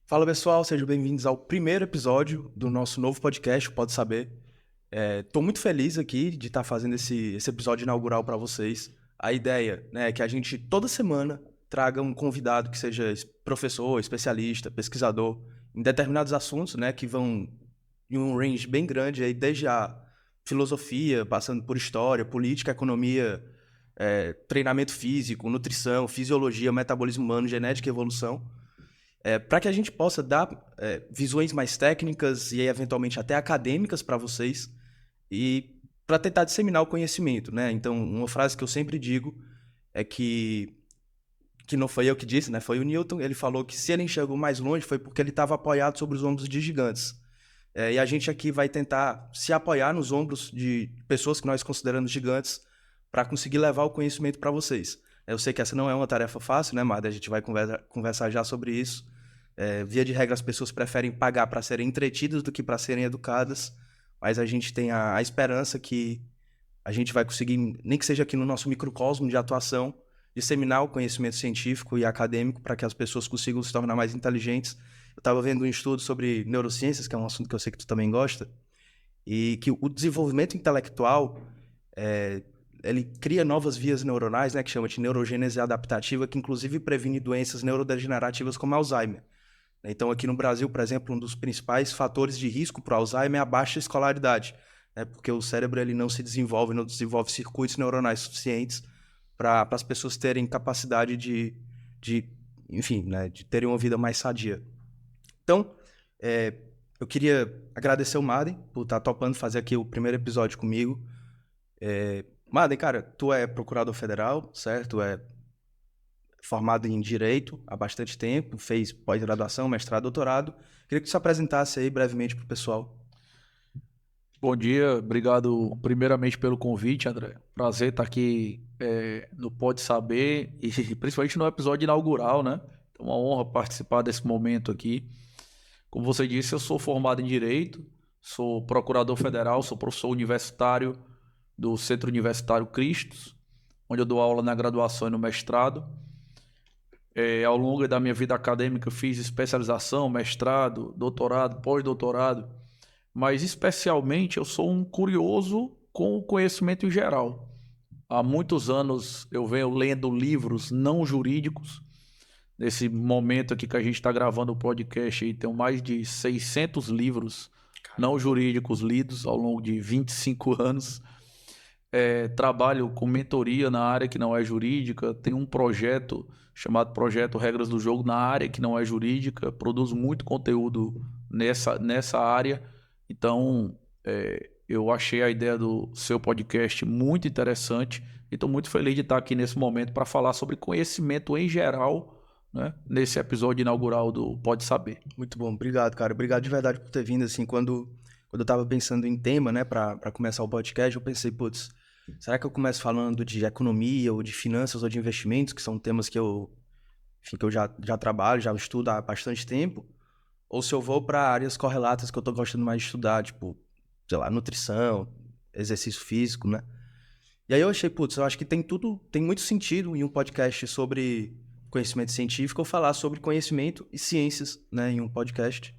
Fala pessoal, sejam bem-vindos ao primeiro episódio do nosso novo podcast, o Pode Saber. Estou muito feliz aqui de estar fazendo esse episódio inaugural para vocês. A ideia, né, é que a gente toda semana traga um convidado que seja professor, especialista, pesquisador em determinados assuntos, né, que vão em um range bem grande, aí, desde a filosofia, passando por história, política, economia, treinamento físico, nutrição, fisiologia, metabolismo humano, genética e evolução. Para que a gente possa dar visões mais técnicas e eventualmente até acadêmicas para vocês e para tentar disseminar o conhecimento, né? Então, uma frase que eu sempre digo é que não foi eu que disse, né? Foi o Newton. Ele falou que se ele enxergou mais longe foi porque ele estava apoiado sobre os ombros de gigantes. E a gente aqui vai tentar se apoiar nos ombros de pessoas que nós consideramos gigantes para conseguir levar o conhecimento para vocês. Eu sei que essa não é uma tarefa fácil, né, Mada? A gente vai conversar já sobre isso. Via de regra, as pessoas preferem pagar para serem entretidas do que para serem educadas, mas a gente tem a esperança que a gente vai conseguir, nem que seja aqui no nosso microcosmo de atuação, disseminar o conhecimento científico e acadêmico para que as pessoas consigam se tornar mais inteligentes. Eu estava vendo um estudo sobre neurociências, que é um assunto que eu sei que tu também gosta, e que o desenvolvimento intelectual ele cria novas vias neuronais, né, que chama de neurogênese adaptativa, que inclusive previne doenças neurodegenerativas como Alzheimer. Então, aqui no Brasil, por exemplo, um dos principais fatores de risco para o Alzheimer é a baixa escolaridade, né? Porque o cérebro ele não se desenvolve, não desenvolve circuitos neuronais suficientes para as pessoas terem capacidade de, enfim, né, de terem uma vida mais sadia. Então, eu queria agradecer o Madem por estar topando fazer aqui o primeiro episódio comigo. Madem, cara, tu é procurador federal, certo? É formado em Direito há bastante tempo, fez pós-graduação, mestrado, doutorado. Queria que tu se apresentasse aí brevemente para o pessoal. Bom dia, obrigado primeiramente pelo convite, André. Prazer estar aqui no Pode Saber e principalmente no episódio inaugural, né? É uma honra participar desse momento aqui. Como você disse, eu sou formado em Direito, sou procurador federal, sou professor universitário do Centro Universitário Cristos, onde eu dou aula na graduação e no mestrado. Ao longo da minha vida acadêmica, eu fiz especialização, mestrado, doutorado, pós-doutorado, mas especialmente eu sou um curioso com o conhecimento em geral. Há muitos anos eu venho lendo livros não jurídicos. Nesse momento aqui que a gente está gravando o podcast, aí, tem mais de 600 livros não jurídicos lidos ao longo de 25 anos. Trabalho com mentoria na área que não é jurídica, tenho um projeto chamado Projeto Regras do Jogo na área que não é jurídica, produzo muito conteúdo nessa área. Então, eu achei a ideia do seu podcast muito interessante e estou muito feliz de estar aqui nesse momento para falar sobre conhecimento em geral, né, nesse episódio inaugural do Pode Saber. Muito bom, obrigado, cara. Obrigado de verdade por ter vindo. Assim, quando eu tava pensando em tema, né, para começar o podcast, eu pensei, putz, será que eu começo falando de economia ou de finanças ou de investimentos, que são temas enfim, que eu já trabalho, já estudo há bastante tempo? Ou se eu vou para áreas correlatas que eu tô gostando mais de estudar, tipo, sei lá, nutrição, exercício físico, né? E aí eu achei, putz, eu acho que tem muito sentido em um podcast sobre conhecimento científico ou falar sobre conhecimento e ciências, né, em um podcast.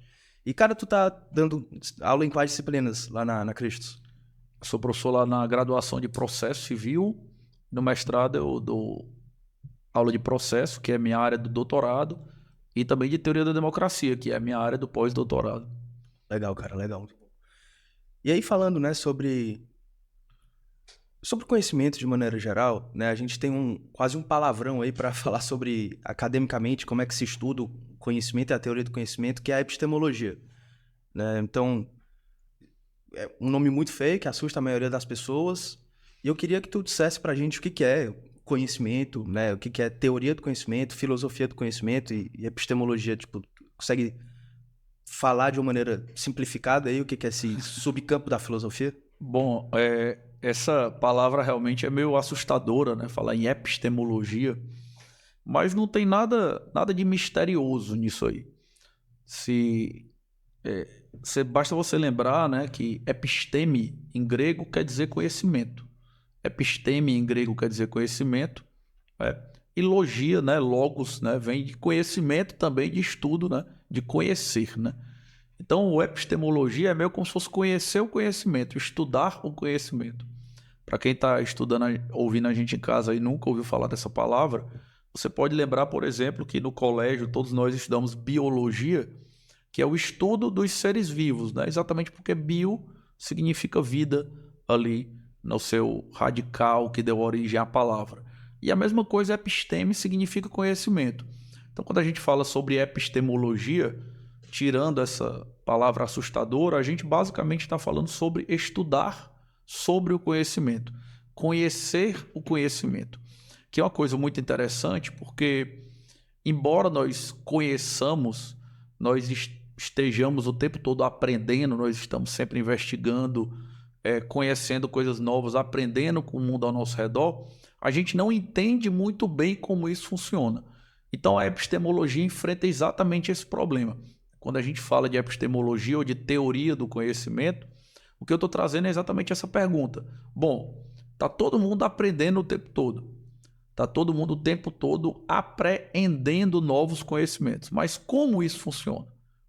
E, cara, tu tá dando aula em quais disciplinas lá na Cristos? Sou professor lá na graduação de Processo Civil, no mestrado eu dou aula de processo, que é minha área do doutorado, e também de teoria da democracia, que é a minha área do pós-doutorado. Legal, cara, legal. E aí, falando, né, sobre conhecimento de maneira geral, né, a gente tem quase um palavrão aí para falar sobre, academicamente, como é que se estuda o conhecimento e a teoria do conhecimento, que é a epistemologia, né? Então, é um nome muito feio, que assusta a maioria das pessoas. E eu queria que tu dissesse pra gente o que que é conhecimento, né? O que que é teoria do conhecimento, filosofia do conhecimento e epistemologia. Tipo, consegue falar de uma maneira simplificada aí o que que é esse subcampo da filosofia? Bom, essa palavra realmente é meio assustadora, né? Falar em epistemologia, mas não tem nada de misterioso nisso aí. Se, basta você lembrar, né, que episteme em grego quer dizer conhecimento. Episteme em grego quer dizer conhecimento. E logia, né, logos, né, vem de conhecimento também, de estudo, né? de conhecer, né? Então, a epistemologia é meio como se fosse conhecer o conhecimento, estudar o conhecimento. Para quem está estudando, ouvindo a gente em casa e nunca ouviu falar dessa palavra, você pode lembrar, por exemplo, que no colégio todos nós estudamos biologia, que é o estudo dos seres vivos, né? Exatamente porque bio significa vida ali no seu radical que deu origem à palavra. E a mesma coisa, episteme significa conhecimento. Então, quando a gente fala sobre epistemologia, tirando essa palavra assustadora, a gente basicamente está falando sobre estudar sobre o conhecimento, conhecer o conhecimento, que é uma coisa muito interessante, porque embora nós conheçamos, nós estejamos o tempo todo aprendendo, nós estamos sempre investigando, conhecendo coisas novas, aprendendo com o mundo ao nosso redor, a gente não entende muito bem como isso funciona. Então a epistemologia enfrenta exatamente esse problema. Quando a gente fala de epistemologia ou de teoria do conhecimento, o que eu estou trazendo é exatamente essa pergunta. Bom, está todo mundo aprendendo o tempo todo. Está todo mundo o tempo todo apreendendo novos conhecimentos. Mas como isso funciona?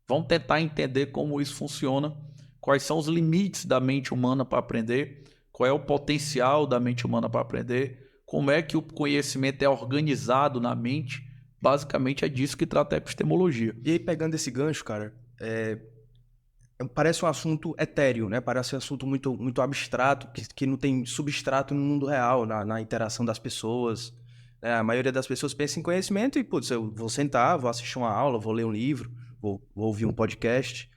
Vamos tentar entender como isso funciona, quais são os limites da mente humana para aprender, qual é o potencial da mente humana para aprender, como é que o conhecimento é organizado na mente. Basicamente é disso que trata a epistemologia. E aí, pegando esse gancho, cara, parece um assunto etéreo, né? Parece um assunto muito, muito abstrato, que não tem substrato no mundo real, na interação das pessoas. Né? A maioria das pessoas pensa em conhecimento e, putz, eu vou sentar, vou assistir uma aula, vou ler um livro, vou ouvir um podcast.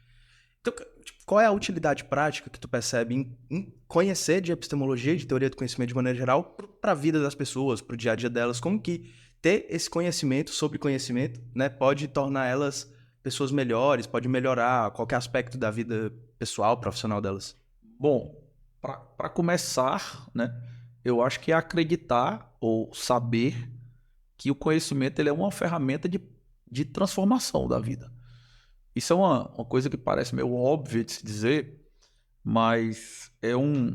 Então, tipo, qual é a utilidade prática que tu percebe em conhecer de epistemologia e de teoria do conhecimento de maneira geral para a vida das pessoas, para o dia a dia delas? Como que ter esse conhecimento sobre conhecimento, né, pode tornar elas pessoas melhores, pode melhorar qualquer aspecto da vida pessoal, profissional delas? Bom, para começar, né, eu acho que é acreditar ou saber que o conhecimento ele é uma ferramenta de transformação da vida. Isso é uma coisa que parece meio óbvia de se dizer, mas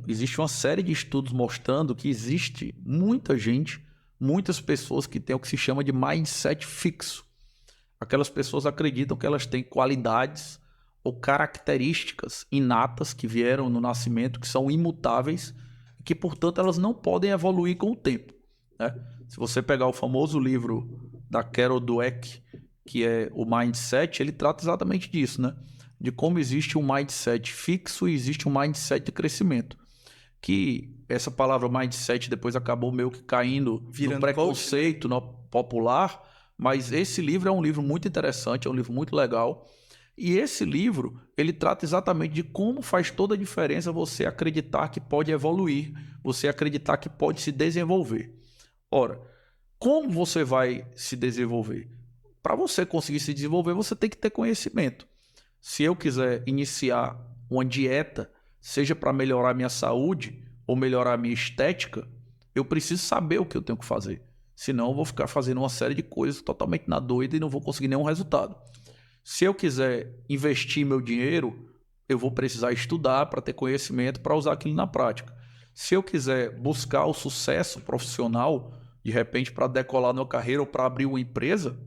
existe uma série de estudos mostrando que existe muita gente, muitas pessoas que têm o que se chama de mindset fixo. Aquelas pessoas acreditam que elas têm qualidades ou características inatas que vieram no nascimento, que são imutáveis, e que, portanto, elas não podem evoluir com o tempo. Né? Se você pegar o famoso livro da Carol Dweck, que é o Mindset, ele trata exatamente disso, né? De como existe um mindset fixo e existe um mindset de crescimento. Que essa palavra mindset depois acabou meio que caindo no preconceito no popular, mas esse livro é um livro muito interessante, é um livro muito legal. E esse livro, ele trata exatamente de como faz toda a diferença você acreditar que pode evoluir, você acreditar que pode se desenvolver. Ora, como você vai se desenvolver? Para você conseguir se desenvolver, você tem que ter conhecimento. Se eu quiser iniciar uma dieta, seja para melhorar minha saúde ou melhorar minha estética, eu preciso saber o que eu tenho que fazer. Senão eu vou ficar fazendo uma série de coisas totalmente na doida e não vou conseguir nenhum resultado. Se eu quiser investir meu dinheiro, eu vou precisar estudar para ter conhecimento para usar aquilo na prática. Se eu quiser buscar o sucesso profissional, de repente para decolar na carreira ou para abrir uma empresa,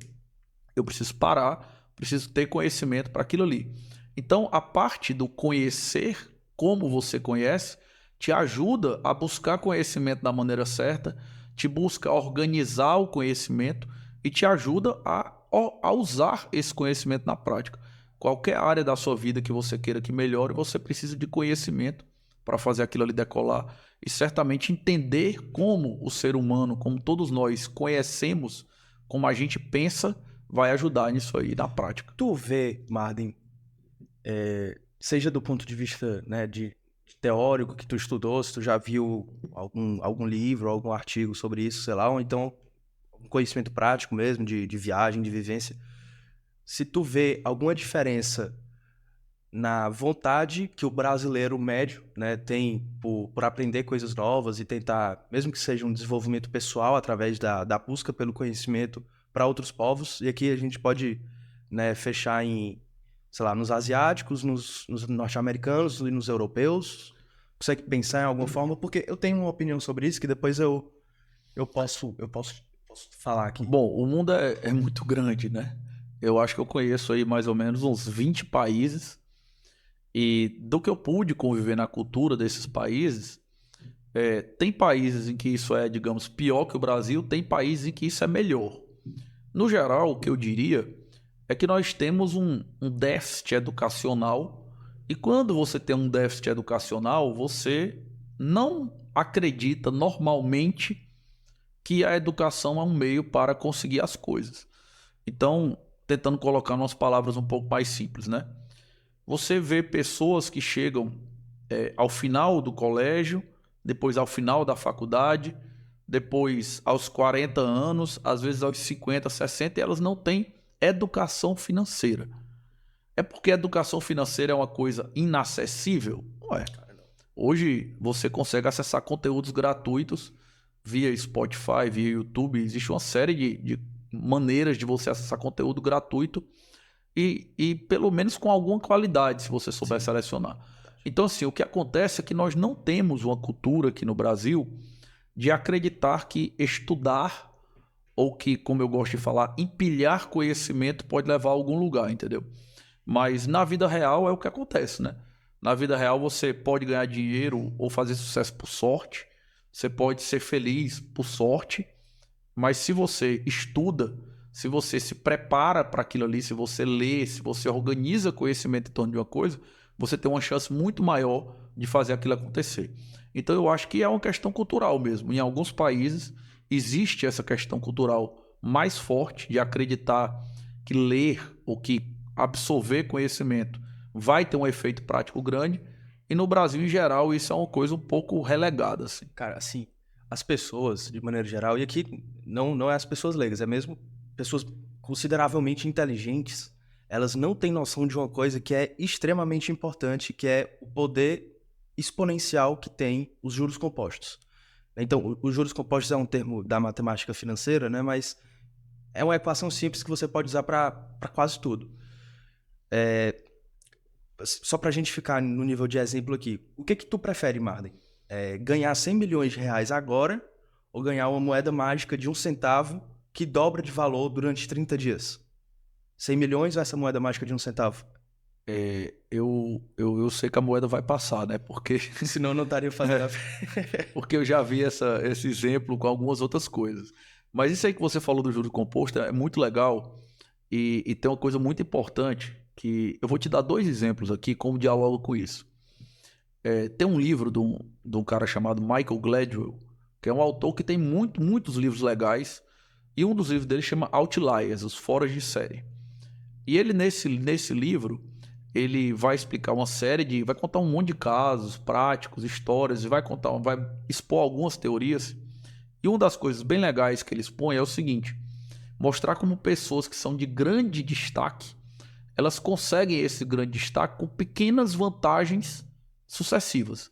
eu preciso parar, preciso ter conhecimento para aquilo ali. Então, a parte do conhecer, como você conhece, te ajuda a buscar conhecimento da maneira certa, te busca organizar o conhecimento e te ajuda a usar esse conhecimento na prática. Qualquer área da sua vida que você queira que melhore, você precisa de conhecimento para fazer aquilo ali decolar e certamente entender como o ser humano, como todos nós conhecemos, como a gente pensa, vai ajudar nisso aí na prática. Tu vê, Marden, seja do ponto de vista, né, de teórico que tu estudou, se tu já viu algum livro, algum artigo sobre isso, sei lá, ou então um conhecimento prático mesmo, de viagem, de vivência, se tu vê alguma diferença na vontade que o brasileiro médio, né, tem por aprender coisas novas e tentar, mesmo que seja um desenvolvimento pessoal através da busca pelo conhecimento para outros povos, e aqui a gente pode, né, fechar em, sei lá, nos asiáticos, nos norte-americanos e nos europeus. Consegue pensar em alguma forma? Porque eu tenho uma opinião sobre isso que depois eu posso falar aqui. Bom, o mundo é muito grande, né? Eu acho que eu conheço aí mais ou menos uns 20 países. E do que eu pude conviver na cultura desses países, tem países em que isso é, digamos, pior que o Brasil, tem países em que isso é melhor. No geral, o que eu diria é que nós temos um déficit educacional, e quando você tem um déficit educacional, você não acredita normalmente que a educação é um meio para conseguir as coisas. Então, tentando colocar umas palavras um pouco mais simples, né? Você vê pessoas que chegam ao final do colégio, depois ao final da faculdade, depois aos 40 anos, às vezes aos 50, 60, e elas não têm educação financeira. É porque a educação financeira é uma coisa inacessível? Não é. Hoje você consegue acessar conteúdos gratuitos via Spotify, via YouTube. Existe uma série de maneiras de você acessar conteúdo gratuito e pelo menos com alguma qualidade, se você souber selecionar. Então, assim, o que acontece é que nós não temos uma cultura aqui no Brasil de acreditar que estudar ou que, como eu gosto de falar, empilhar conhecimento pode levar a algum lugar, entendeu? Mas na vida real é o que acontece, né? Na vida real você pode ganhar dinheiro ou fazer sucesso por sorte, você pode ser feliz por sorte, mas se você estuda, se você se prepara para aquilo ali, se você lê, se você organiza conhecimento em torno de uma coisa, você tem uma chance muito maior de fazer aquilo acontecer. Então eu acho que é uma questão cultural mesmo. Em alguns países existe essa questão cultural mais forte de acreditar que ler ou que absorver conhecimento vai ter um efeito prático grande, e no Brasil em geral isso é uma coisa um pouco relegada, assim. Cara, assim, as pessoas, de maneira geral, e aqui não é as pessoas leigas, é mesmo pessoas consideravelmente inteligentes, elas não têm noção de uma coisa que é extremamente importante, que é o poder exponencial que tem os juros compostos. Então, os juros compostos é um termo da matemática financeira, né? Mas é uma equação simples que você pode usar para quase tudo. Só para a gente ficar no nível de exemplo aqui, o que tu prefere, Marden? Ganhar 100 milhões de reais agora ou ganhar uma moeda mágica de 1 centavo que dobra de valor durante 30 dias? 100 milhões ou essa moeda mágica de 1 centavo? Eu sei que a moeda vai passar, né? Porque Senão não estaria fazendo. porque eu já vi esse exemplo com algumas outras coisas. Mas isso aí que você falou do juro composto é muito legal, e tem uma coisa muito importante que eu vou te dar dois exemplos aqui como dialogo com isso. Tem um livro de um cara chamado Michael Gladwell, que é um autor que tem muitos livros legais, e um dos livros dele chama Outliers, os Foras de Série. E ele, nesse livro, ele vai explicar uma série vai contar um monte de casos práticos, histórias, e vai expor algumas teorias. E uma das coisas bem legais que ele expõe é o seguinte: mostrar como pessoas que são de grande destaque, elas conseguem esse grande destaque com pequenas vantagens sucessivas.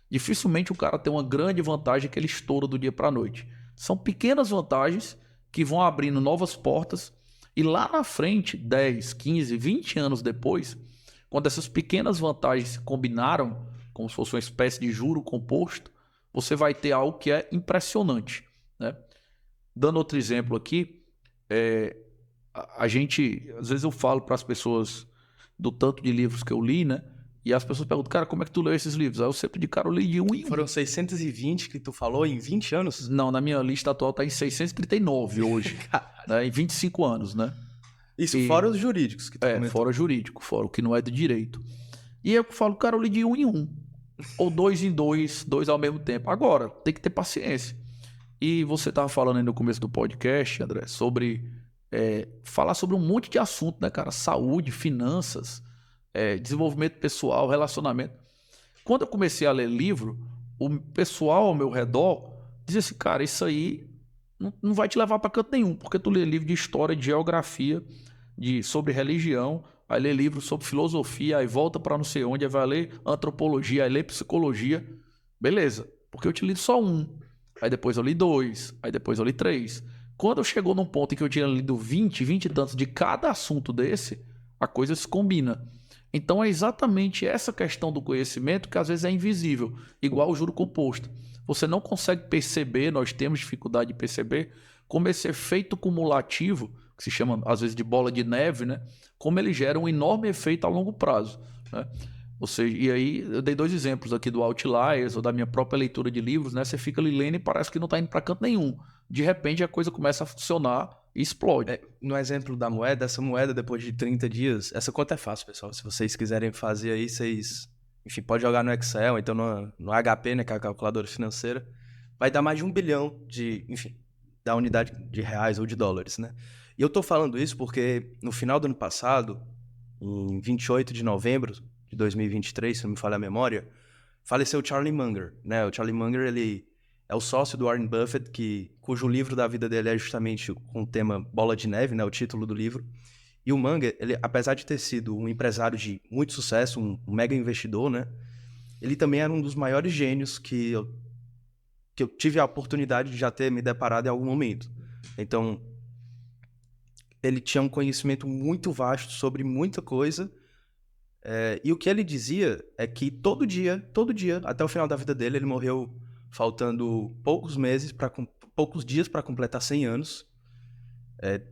Dificilmente o cara tem uma grande vantagem que ele estoura do dia para a noite. São pequenas vantagens que vão abrindo novas portas, e lá na frente, 10, 15, 20 anos depois, quando essas pequenas vantagens se combinaram, como se fosse uma espécie de juro composto, você vai ter algo que é impressionante, né? Dando outro exemplo aqui, a gente, às vezes eu falo para as pessoas do tanto de livros que eu li, né? E as pessoas perguntam, cara, como é que tu leu esses livros? Aí eu sempre de cara, eu li de um em um. Foram 620 que tu falou em 20 anos? Não, na minha lista atual tá em 639 hoje, né? Em 25 anos, né? Isso fora os jurídicos que tu comentou. Fora jurídico, fora o que não é do direito. E eu falo, cara, eu li de um em um. Ou dois em dois, dois ao mesmo tempo. Agora, tem que ter paciência. E você estava falando aí no começo do podcast, André, sobre falar sobre um monte de assunto, né, cara? Saúde, finanças, desenvolvimento pessoal, relacionamento. Quando eu comecei a ler livro, o pessoal ao meu redor dizia assim, cara, isso aí não vai te levar para canto nenhum, porque tu lê livro de história, de geografia, sobre religião, aí lê livro sobre filosofia, aí volta para não sei onde, aí vai ler antropologia, aí lê psicologia. Beleza, porque eu te li só um. Aí depois eu li 2, aí depois eu li 3. Quando eu chegou num ponto em que eu tinha lido 20 e tantos de cada assunto desse, a coisa se combina. Então é exatamente essa questão do conhecimento que às vezes é invisível, igual o juro composto. Você não consegue perceber, nós temos dificuldade de perceber, como esse efeito cumulativo, que se chama às vezes de bola de neve, né? Como ele gera um enorme efeito a longo prazo, né? Ou seja, e aí eu dei 2 exemplos aqui do Outliers ou da minha própria leitura de livros, né? Você fica ali lendo e parece que não está indo para canto nenhum. De repente a coisa começa a funcionar e explode. No exemplo da moeda, essa moeda depois de 30 dias, essa conta é fácil, pessoal. Se vocês quiserem fazer aí, vocês, enfim, pode jogar no Excel, então no HP, né, que é a calculadora financeira, vai dar mais de 1 bilhão enfim, da unidade de reais ou de dólares, né? E eu tô falando isso porque no final do ano passado, em 28 de novembro de 2023, se não me falha a memória, faleceu o Charlie Munger, né? O Charlie Munger, ele é o sócio do Warren Buffett, cujo livro da vida dele é justamente com o tema Bola de Neve, né? O título do livro. E o Munger, ele, apesar de ter sido um empresário de muito sucesso, um mega investidor, né? Ele também era um dos maiores gênios que eu tive a oportunidade de já ter me deparado em algum momento. Então, ele tinha um conhecimento muito vasto sobre muita coisa. E o que ele dizia é que todo dia, até o final da vida dele, ele morreu faltando poucos dias para completar 100 anos.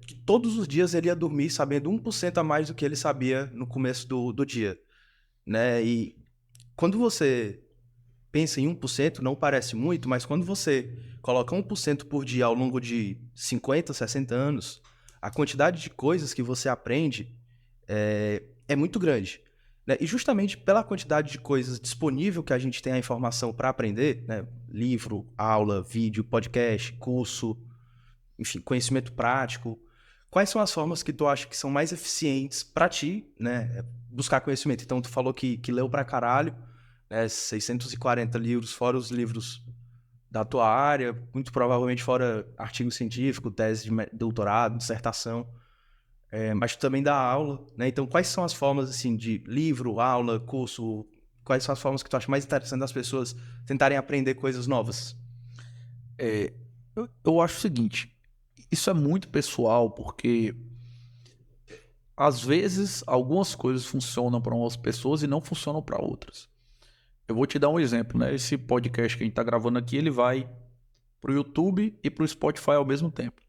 Que todos os dias ele ia dormir sabendo 1% a mais do que ele sabia no começo do dia, né? E quando você pensa em 1%, não parece muito, mas quando você coloca 1% por dia ao longo de 50, 60 anos, a quantidade de coisas que você aprende é muito grande, né? E justamente pela quantidade de coisas disponível que a gente tem a informação para aprender, né? Livro, aula, vídeo, podcast, curso, enfim, conhecimento prático. Quais são as formas que tu acha que são mais eficientes para ti, né? Buscar conhecimento. Então, tu falou que leu pra caralho, né? 640 livros, fora os livros da tua área, muito provavelmente fora artigo científico, tese de doutorado, dissertação. Mas tu também dá aula, né? Então, quais são as formas, assim, de livro, aula, curso? Quais são as formas que tu acha mais interessante das pessoas tentarem aprender coisas novas? Eu acho o seguinte, isso é muito pessoal, porque às vezes algumas coisas funcionam para umas pessoas e não funcionam para outras. Eu vou te dar um exemplo, né? Esse podcast que a gente está gravando aqui, ele vai para o YouTube e para o Spotify ao mesmo tempo.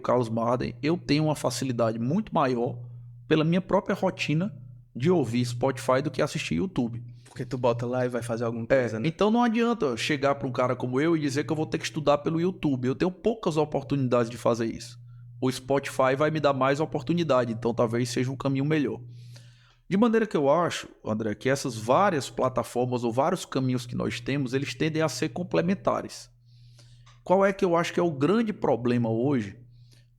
Carlos Marden, eu tenho uma facilidade muito maior pela minha própria rotina de ouvir Spotify do que assistir YouTube. Porque tu bota lá e vai fazer alguma coisa, né? Então não adianta chegar para um cara como eu e dizer que eu vou ter que estudar pelo YouTube. Eu tenho poucas oportunidades de fazer isso. O Spotify vai me dar mais oportunidade, então talvez seja um caminho melhor. De maneira que eu acho, André, que essas várias plataformas ou vários caminhos que nós temos, eles tendem a ser complementares. Qual é que eu acho que é o grande problema hoje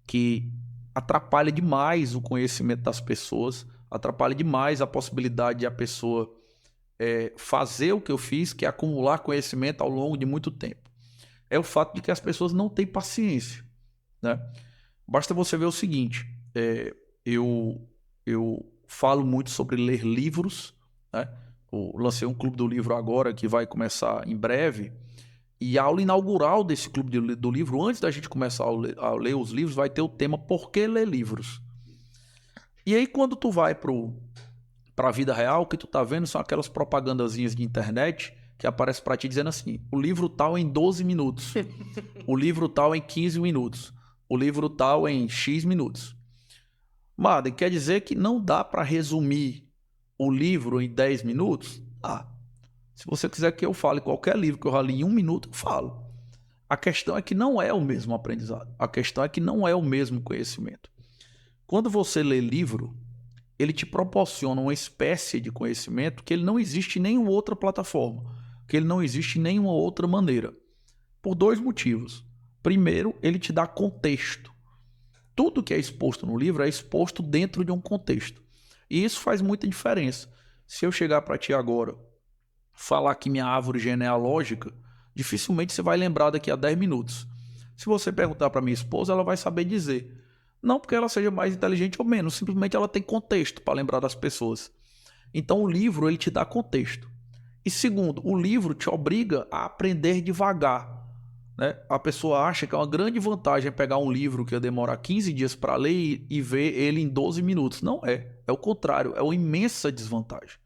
que atrapalha demais o conhecimento das pessoas, atrapalha demais a possibilidade de a pessoa fazer o que eu fiz, que é acumular conhecimento ao longo de muito tempo? É o fato de que as pessoas não têm paciência, né? Basta você ver o seguinte, eu falo muito sobre ler livros, né? Eu lancei um clube do livro agora que vai começar em breve, e a aula inaugural desse clube do livro, antes da gente começar a ler os livros, vai ter o tema Por que ler livros? E aí quando tu vai para a vida real, o que tu tá vendo são aquelas propagandazinhas de internet que aparecem para ti dizendo assim, o livro tal em 12 minutos, o livro tal em 15 minutos, o livro tal em X minutos. Madem, quer dizer que não dá para resumir o livro em 10 minutos? Se você quiser que eu fale qualquer livro que eu já li em 1 minuto, eu falo. A questão é que não é o mesmo aprendizado. A questão é que não é o mesmo conhecimento. Quando você lê livro, ele te proporciona uma espécie de conhecimento que ele não existe em nenhuma outra plataforma, que ele não existe em nenhuma outra maneira. Por 2 motivos. Primeiro, ele te dá contexto. Tudo que é exposto no livro é exposto dentro de um contexto. E isso faz muita diferença. Se eu chegar para ti agora, falar que minha árvore genealógica, dificilmente você vai lembrar daqui a 10 minutos. Se você perguntar para minha esposa, ela vai saber dizer. Não porque ela seja mais inteligente ou menos, simplesmente ela tem contexto para lembrar das pessoas. Então o livro, ele te dá contexto. E segundo, o livro te obriga a aprender devagar, né? A pessoa acha que é uma grande vantagem pegar um livro que ia demorar 15 dias para ler e ver ele em 12 minutos. Não é. É o contrário. É uma imensa desvantagem.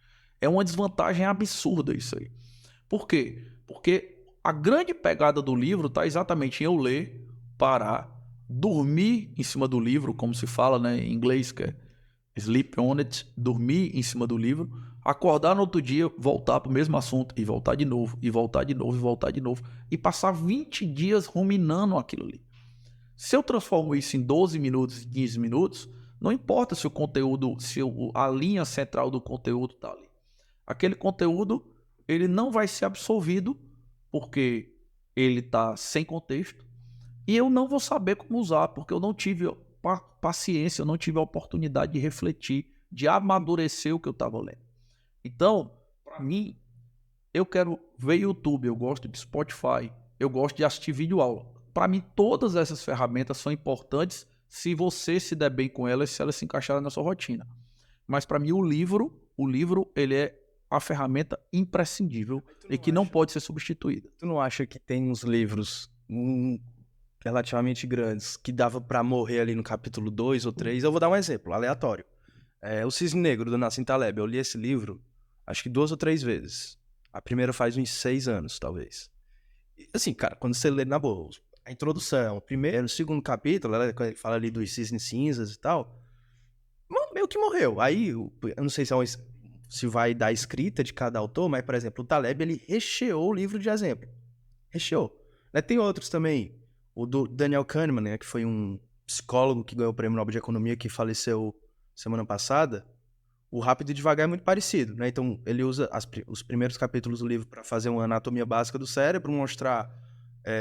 É uma desvantagem absurda isso aí. Por quê? Porque a grande pegada do livro está exatamente em eu ler, parar, dormir em cima do livro, como se fala, né, em inglês, que é sleep on it, dormir em cima do livro, acordar no outro dia, voltar para o mesmo assunto, e voltar de novo, e voltar de novo, e voltar de novo, e passar 20 dias ruminando aquilo ali. Se eu transformo isso em 12 minutos, 15 minutos, não importa se o conteúdo, a linha central do conteúdo está ali. Aquele conteúdo, ele não vai ser absorvido, porque ele está sem contexto, e eu não vou saber como usar, porque eu não tive paciência, eu não tive a oportunidade de refletir, de amadurecer o que eu estava lendo. Então, para mim, eu quero ver YouTube, eu gosto de Spotify, eu gosto de assistir vídeo aula. Para mim, todas essas ferramentas são importantes se você se der bem com elas, se elas se encaixarem na sua rotina. Mas para mim, o livro, ele é a ferramenta imprescindível e que não pode ser substituída. Tu não acha que tem uns livros relativamente grandes que dava pra morrer ali no capítulo 2 ou 3? Eu vou dar um exemplo, aleatório. O Cisne Negro, do Nassim Taleb. Eu li esse livro, acho que 2 ou 3 vezes. A primeira faz uns 6 anos, talvez. E, assim, cara, quando você lê na boa, a introdução, o primeiro, o segundo capítulo, quando ele fala ali dos cisnes cinzas e tal, meio que morreu. Aí, eu não sei se vai da escrita de cada autor, mas, por exemplo, o Taleb, ele recheou o livro de exemplo. Recheou. Tem outros também. O do Daniel Kahneman, né, que foi um psicólogo que ganhou o Prêmio Nobel de Economia, que faleceu semana passada. O Rápido e Devagar é muito parecido, né? Então, ele usa os primeiros capítulos do livro para fazer uma anatomia básica do cérebro, mostrar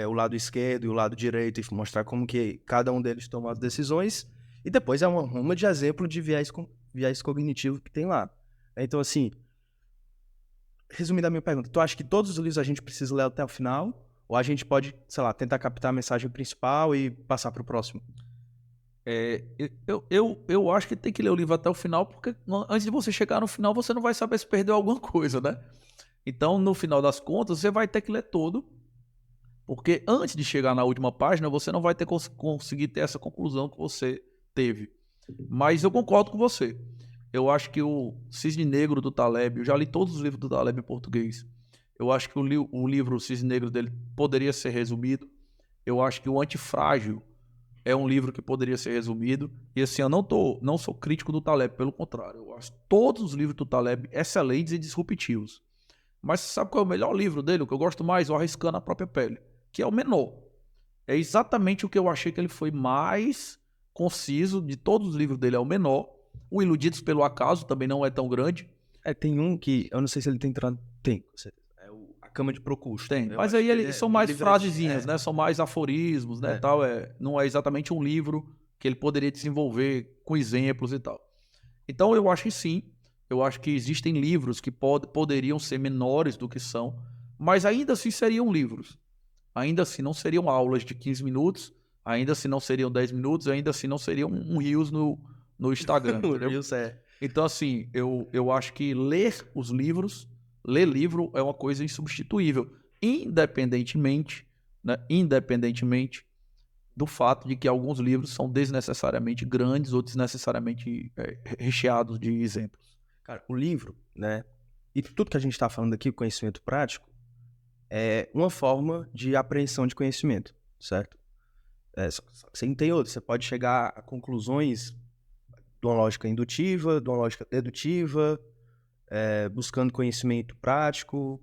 o lado esquerdo e o lado direito, e mostrar como que cada um deles toma as decisões. E depois é uma ruma de exemplo de viés cognitivo que tem lá. Então, assim, resumindo a minha pergunta, tu acha que todos os livros a gente precisa ler até o final? Ou a gente pode, sei lá, tentar captar a mensagem principal e passar para o próximo? Eu acho que tem que ler o livro até o final, porque antes de você chegar no final, você não vai saber se perdeu alguma coisa, né? Então, no final das contas, você vai ter que ler todo, porque antes de chegar na última página, você não vai ter conseguir ter essa conclusão que você teve. Mas eu concordo com você. Eu acho que o Cisne Negro do Taleb, eu já li todos os livros do Taleb em português. Eu acho que o livro Cisne Negro dele poderia ser resumido. Eu acho que o Antifrágil é um livro que poderia ser resumido. E assim, eu não sou crítico do Taleb, pelo contrário. Eu acho todos os livros do Taleb excelentes e disruptivos. Mas você sabe qual é o melhor livro dele? O que eu gosto mais? O Arriscando a Própria Pele, que é o menor. É exatamente o que eu achei que ele foi mais conciso. De todos os livros dele é o menor. O Iludidos pelo Acaso também não é tão grande. Tem um que, eu não sei se ele tem tem, A Cama de Procusto. Tem, mas aí eles são mais frasezinhas, né? São mais aforismos, né? Tal, não é exatamente um livro que ele poderia desenvolver com exemplos e tal. Então eu acho que sim, eu acho que existem livros que poderiam ser menores do que são, mas ainda assim seriam livros. Ainda assim não seriam aulas de 15 minutos, ainda assim não seriam 10 minutos, ainda assim não seriam um Reels no Instagram, entendeu? Reels Então assim, eu acho que ler livro é uma coisa insubstituível, independentemente, né, do fato de que alguns livros são desnecessariamente grandes ou desnecessariamente recheados de exemplos. Cara, o livro, né, e tudo que a gente está falando aqui, o conhecimento prático, é uma forma de apreensão de conhecimento, certo? Você tem outro, você pode chegar a conclusões de uma lógica indutiva, de uma lógica dedutiva, buscando conhecimento prático,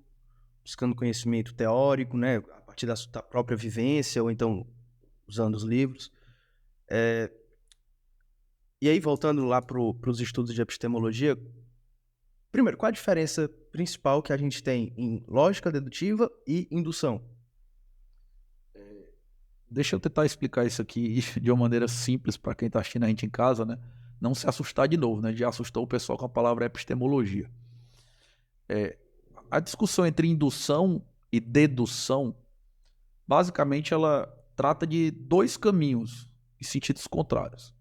buscando conhecimento teórico, né, a partir da sua própria vivência, ou então usando os livros. E aí, voltando lá para os estudos de epistemologia, primeiro, qual a diferença principal que a gente tem em lógica dedutiva e indução? Deixa eu tentar explicar isso aqui de uma maneira simples para quem está assistindo a gente em casa, né? Não se assustar de novo, né? Já assustou o pessoal com a palavra epistemologia. A discussão entre indução e dedução, basicamente, ela trata de dois caminhos em sentidos contrários.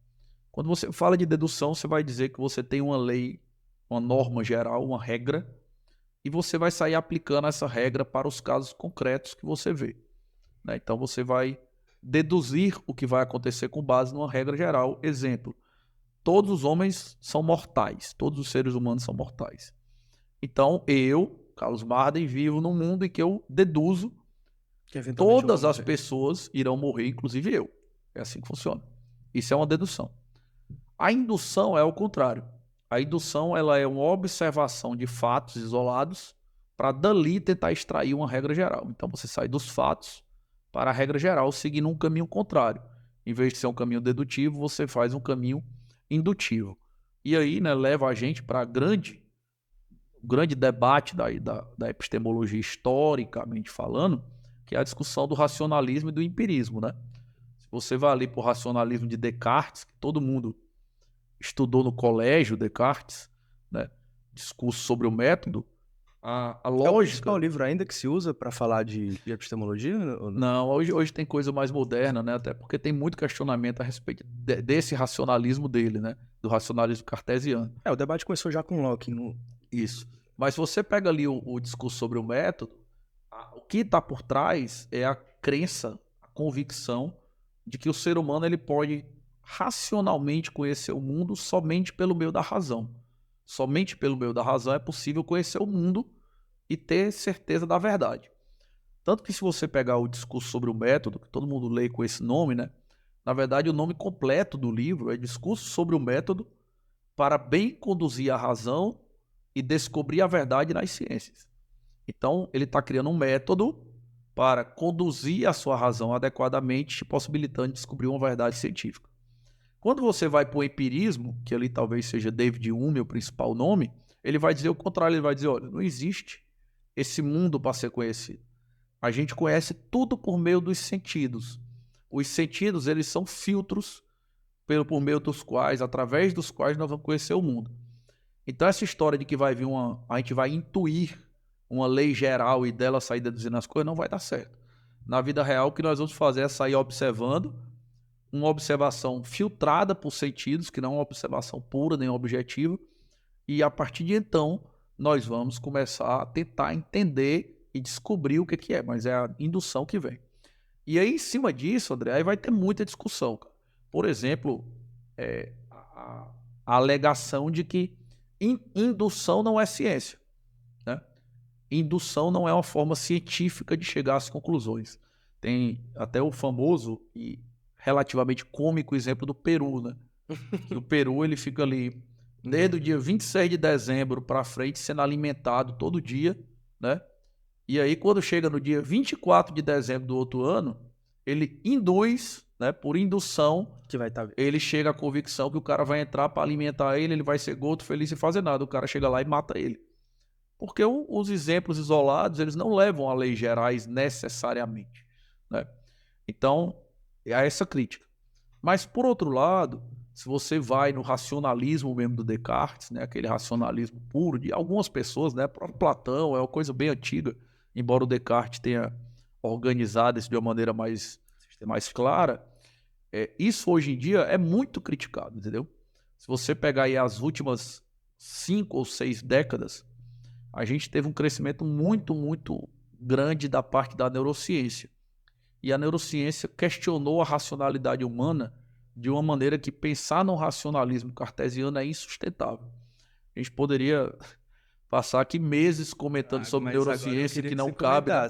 Quando você fala de dedução, você vai dizer que você tem uma lei, uma norma geral, uma regra, e você vai sair aplicando essa regra para os casos concretos que você vê, né? Então você vai deduzir o que vai acontecer com base numa regra geral. Exemplo, todos os homens são mortais, todos os seres humanos são mortais. Então eu, Carlos Marden, vivo num mundo em que eu deduzo que todas as pessoas irão morrer, inclusive eu. É assim que funciona. Isso é uma dedução. A indução é o contrário. A indução ela é uma observação de fatos isolados para dali tentar extrair uma regra geral. Então você sai dos fatos para a regra geral seguindo um caminho contrário. Em vez de ser um caminho dedutivo, você faz um caminho indutivo. E aí, né, leva a gente para o grande debate da epistemologia historicamente falando, que é a discussão do racionalismo e do empirismo, né? Se você vai ali para o racionalismo de Descartes, que todo mundo estudou no colégio, Descartes, né? Discurso sobre o método, a É o lógica... principal livro ainda que se usa para falar de epistemologia? Ou não? Não, hoje tem coisa mais moderna, né? Até porque tem muito questionamento a respeito desse racionalismo dele, né? Do racionalismo cartesiano. O debate começou já com Locke. Isso. Mas se você pega ali o discurso sobre o método, o que está por trás é a crença, a convicção de que o ser humano ele pode racionalmente conhecer o mundo somente pelo meio da razão. Somente pelo meio da razão é possível conhecer o mundo e ter certeza da verdade. Tanto que se você pegar o discurso sobre o método, que todo mundo lê com esse nome, né? Na verdade, o nome completo do livro é Discurso sobre o Método para bem conduzir a razão e descobrir a verdade nas ciências. Então, ele está criando um método para conduzir a sua razão adequadamente, te possibilitando descobrir uma verdade científica. Quando você vai para o empirismo, que ali talvez seja David Hume o principal nome, ele vai dizer o contrário, ele vai dizer, olha, não existe esse mundo para ser conhecido. A gente conhece tudo por meio dos sentidos. Os sentidos, eles são filtros por meio dos quais, através dos quais nós vamos conhecer o mundo. Então essa história de que vai vir a gente vai intuir uma lei geral e dela sair deduzindo as coisas, não vai dar certo. Na vida real, o que nós vamos fazer é sair observando, uma observação filtrada por sentidos, que não é uma observação pura nem objetiva, e a partir de então, nós vamos começar a tentar entender e descobrir o que é, mas é a indução que vem. E aí, em cima disso, André, aí vai ter muita discussão. Cara. Por exemplo, a alegação de que indução não é ciência. Né? Indução não é uma forma científica de chegar às conclusões. Tem até o famoso e relativamente cômico exemplo do Peru. Né? O Peru ele fica ali desde o dia 26 de dezembro para frente sendo alimentado todo dia, né? E aí, quando chega no dia 24 de dezembro do outro ano, ele induz, né, por indução, Que vai estar... ele chega à convicção que o cara vai entrar para alimentar ele, ele vai ser gordo, feliz sem fazer nada. O cara chega lá e mata ele. Porque os exemplos isolados, eles não levam a leis gerais necessariamente. Né? Então, é essa crítica. Mas, por outro lado, se você vai no racionalismo mesmo do Descartes, né, aquele racionalismo puro de algumas pessoas, né, Platão é uma coisa bem antiga, embora o Descartes tenha organizado isso de uma maneira mais clara, isso hoje em dia é muito criticado, entendeu? Se você pegar aí as últimas 5 ou 6 décadas, a gente teve um crescimento muito, muito grande da parte da neurociência. E a neurociência questionou a racionalidade humana de uma maneira que pensar no racionalismo cartesiano é insustentável. A gente poderia passar aqui meses comentando sobre neurociência que não cabe, né?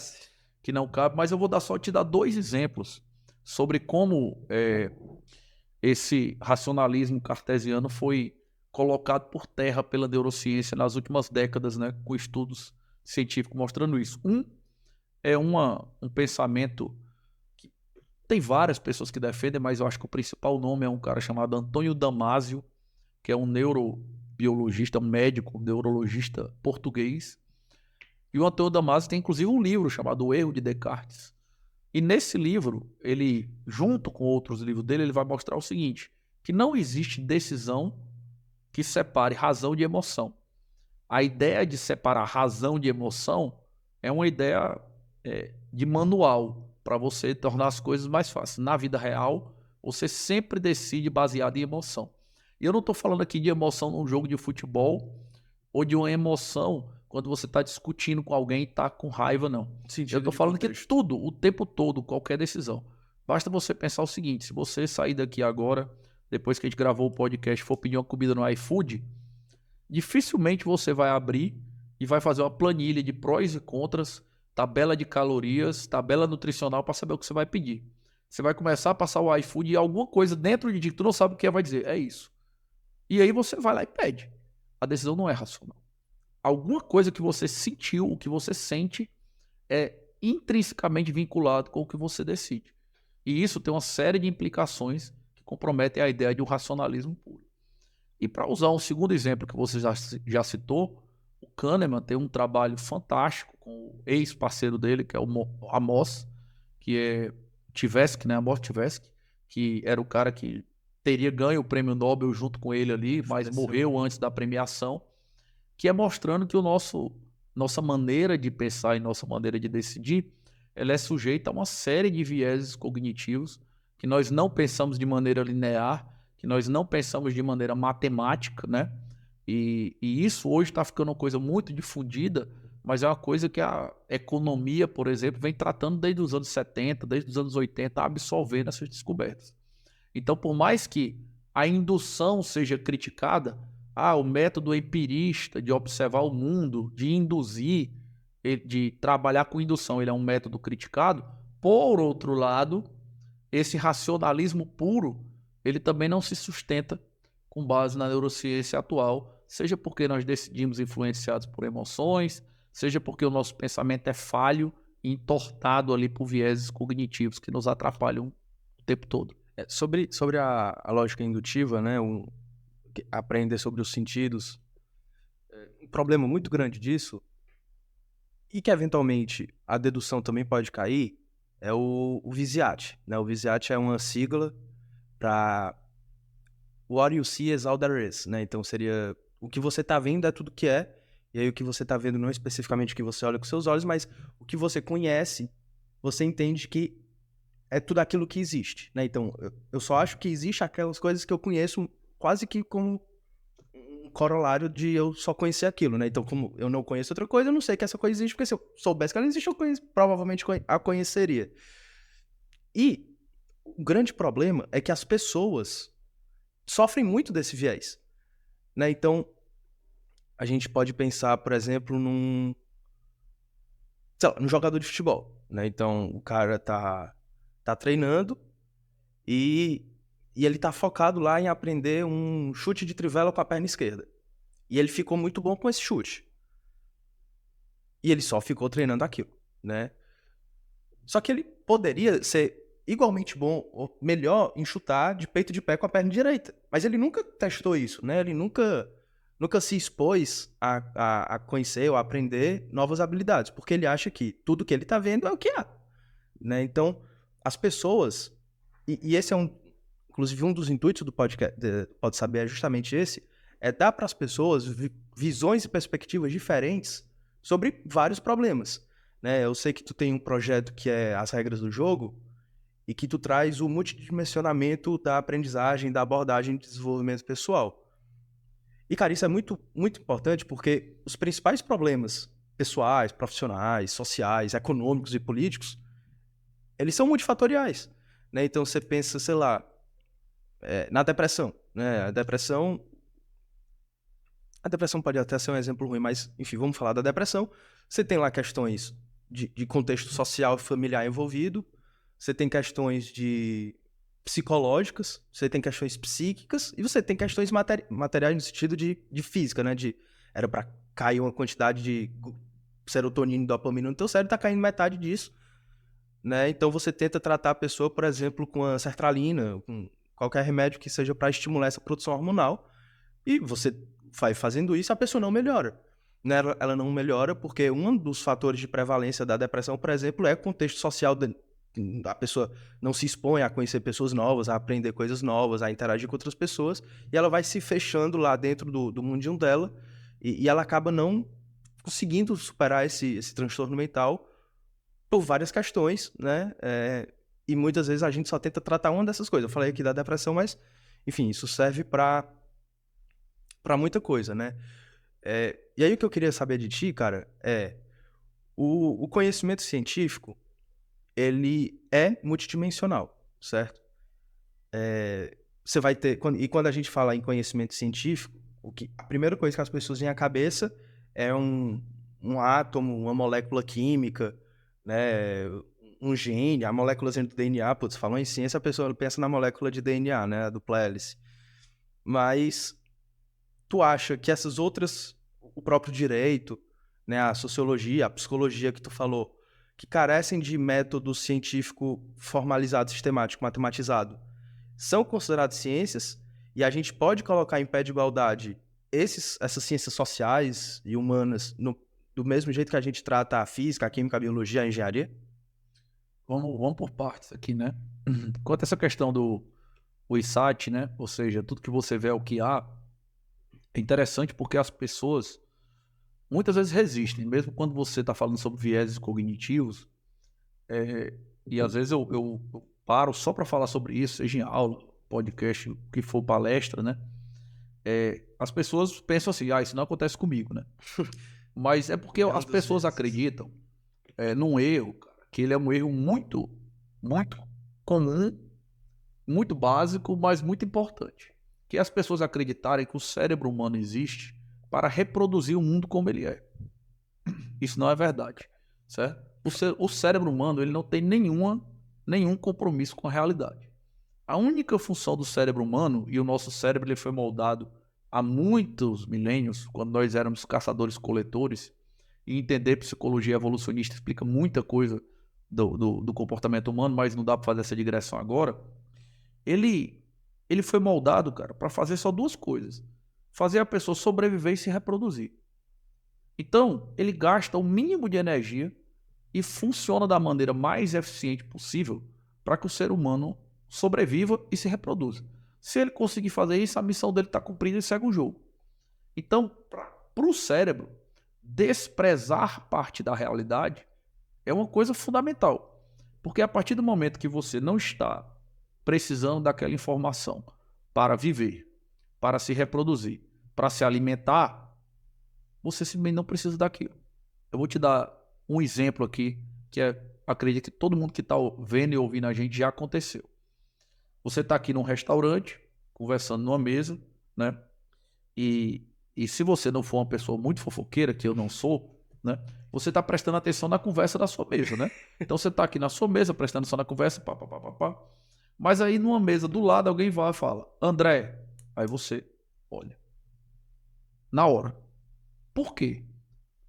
Que não cabe, mas eu vou só te dar 2 exemplos sobre como esse racionalismo cartesiano foi colocado por terra pela neurociência nas últimas décadas, né, com estudos científicos mostrando isso. É um pensamento que tem várias pessoas que defendem, mas eu acho que o principal nome é um cara chamado Antônio Damasio, que é um neurobiologista, um médico, neurologista português. E o Antônio Damasio tem inclusive um livro chamado O Erro de Descartes. E nesse livro, ele, junto com outros livros dele, ele vai mostrar o seguinte, que não existe decisão que separe razão de emoção. A ideia de separar razão de emoção é uma ideia de manual para você tornar as coisas mais fáceis. Na vida real, você sempre decide baseado em emoção. E eu não estou falando aqui de emoção num jogo de futebol ou de uma emoção quando você está discutindo com alguém e está com raiva, não. Eu estou falando que tudo, o tempo todo, qualquer decisão. Basta você pensar o seguinte, se você sair daqui agora, depois que a gente gravou o podcast, for pedir uma comida no iFood, dificilmente você vai abrir e vai fazer uma planilha de prós e contras, tabela de calorias, tabela nutricional para saber o que você vai pedir. Você vai começar a passar o iFood e alguma coisa dentro de ti que tu não sabe o que é, vai dizer, é isso. E aí você vai lá e pede. A decisão não é racional. Alguma coisa que você sentiu, o que você sente, é intrinsecamente vinculado com o que você decide. E isso tem uma série de implicações que comprometem a ideia de um racionalismo puro. E para usar um segundo exemplo que você já citou, o Kahneman tem um trabalho fantástico com o ex-parceiro dele, que é o Amos, que é Tversky, né? Amos Tversky, que era o cara que teria ganho o prêmio Nobel junto com ele ali, mas morreu antes da premiação, que é mostrando que nossa maneira de pensar e nossa maneira de decidir, ela é sujeita a uma série de vieses cognitivos que nós não pensamos de maneira linear, que nós não pensamos de maneira matemática, né? E isso hoje está ficando uma coisa muito difundida, mas é uma coisa que a economia, por exemplo, vem tratando desde os anos 70, desde os anos 80, absorvendo essas descobertas. Então, por mais que a indução seja criticada, o método empirista de observar o mundo, de induzir, de trabalhar com indução, ele é um método criticado. Por outro lado, esse racionalismo puro, ele também não se sustenta com base na neurociência atual, seja porque nós decidimos influenciados por emoções, seja porque o nosso pensamento é falho e entortado ali por vieses cognitivos que nos atrapalham o tempo todo. Sobre a lógica indutiva, né, aprender sobre os sentidos, um problema muito grande disso, e que eventualmente a dedução também pode cair, é o Visiat, né? O Visiat é uma sigla para What you see is all there is, né? Então seria o que você está vendo é tudo que é, e aí o que você está vendo não é especificamente o que você olha com seus olhos, mas o que você conhece, você entende que é tudo aquilo que existe, né? Então eu só acho que existe aquelas coisas que eu conheço quase que como um corolário de eu só conhecer aquilo, né? Então, como eu não conheço outra coisa, eu não sei que essa coisa existe, porque se eu soubesse que ela existe, provavelmente a conheceria. E o grande problema é que as pessoas sofrem muito desse viés, né? Então, a gente pode pensar, por exemplo, num jogador de futebol, né? Então, o cara tá treinando e ele tá focado lá em aprender um chute de trivela com a perna esquerda. E ele ficou muito bom com esse chute. E ele só ficou treinando aquilo, né? Só que ele poderia ser igualmente bom ou melhor em chutar de peito de pé com a perna direita. Mas ele nunca testou isso, né? Ele nunca se expôs a conhecer ou a aprender novas habilidades, porque ele acha que tudo que ele tá vendo é o que há, né? Então, as pessoas... E esse é inclusive um dos intuitos do podcast, Pode Saber, é justamente esse, é dar para as pessoas visões e perspectivas diferentes sobre vários problemas, né? Eu sei que tu tem um projeto que é As Regras do Jogo e que tu traz o multidimensionamento da aprendizagem, da abordagem de desenvolvimento pessoal. E, cara, isso é muito, muito importante porque os principais problemas pessoais, profissionais, sociais, econômicos e políticos, eles são multifatoriais, né? Então, você pensa, sei lá, na depressão, né? A depressão pode até ser um exemplo ruim, mas, enfim, vamos falar da depressão. Você tem lá questões de contexto social e familiar envolvido, você tem questões psicológicas, você tem questões psíquicas e você tem questões materiais no sentido de física, né? Era para cair uma quantidade de serotonina e dopamina no teu cérebro, tá caindo metade disso, né? Então você tenta tratar a pessoa, por exemplo, com a sertralina, com qualquer remédio que seja para estimular essa produção hormonal, e você vai fazendo isso, a pessoa não melhora. Né? Ela não melhora porque um dos fatores de prevalência da depressão, por exemplo, é o contexto social a pessoa não se expõe a conhecer pessoas novas, a aprender coisas novas, a interagir com outras pessoas, e ela vai se fechando lá dentro do mundinho dela, e ela acaba não conseguindo superar esse transtorno mental por várias questões, né? E muitas vezes a gente só tenta tratar uma dessas coisas. Eu falei aqui da depressão, mas, enfim, isso serve para muita coisa, né? E aí o que eu queria saber de ti, cara, o conhecimento científico, ele é multidimensional, certo? Você vai ter... E quando a gente fala em conhecimento científico, a primeira coisa que as pessoas vêm à cabeça é um átomo, uma molécula química, né? um gene, a molécula do DNA, putz, falou em ciência, a pessoa pensa na molécula de DNA, né, a dupla hélice. Mas tu acha que essas outras, o próprio direito, né, a sociologia, a psicologia que tu falou, que carecem de método científico formalizado, sistemático, matematizado, são consideradas ciências e a gente pode colocar em pé de igualdade essas ciências sociais e humanas do mesmo jeito que a gente trata a física, a química, a biologia, a engenharia? Vamos por partes aqui, né? Quanto a essa questão do ISAT, né? Ou seja, tudo que você vê é o que há, é interessante porque as pessoas muitas vezes resistem, mesmo quando você está falando sobre vieses cognitivos, e às vezes eu paro só para falar sobre isso, seja em aula, podcast, o que for palestra, né? As pessoas pensam assim, isso não acontece comigo, né? Mas é porque as pessoas acreditam num erro, cara, que ele é um erro muito, muito comum, muito básico, mas muito importante. Que é as pessoas acreditarem que o cérebro humano existe para reproduzir o mundo como ele é. Isso não é verdade, certo? O cérebro humano ele não tem nenhum compromisso com a realidade. A única função do cérebro humano, e o nosso cérebro ele foi moldado há muitos milênios, quando nós éramos caçadores-coletores, e entender psicologia evolucionista explica muita coisa do comportamento humano, mas não dá para fazer essa digressão agora. Ele foi moldado, cara, para fazer só duas coisas: fazer a pessoa sobreviver e se reproduzir. Então, ele gasta o mínimo de energia e funciona da maneira mais eficiente possível para que o ser humano sobreviva e se reproduza. Se ele conseguir fazer isso, a missão dele está cumprida e segue o jogo. Então, para o cérebro, desprezar parte da realidade é uma coisa fundamental. Porque a partir do momento que você não está precisando daquela informação para viver, para se reproduzir, para se alimentar, você simplesmente não precisa daquilo. Eu vou te dar um exemplo aqui, acredito que todo mundo que está vendo e ouvindo a gente já aconteceu. Você está aqui num restaurante, conversando numa mesa, né? E se você não for uma pessoa muito fofoqueira, que eu não sou, né? Você está prestando atenção na conversa da sua mesa, né? Então você está aqui na sua mesa, prestando atenção na conversa, pá. Mas aí numa mesa do lado alguém vai e fala, André. Aí você olha. Na hora. Por quê?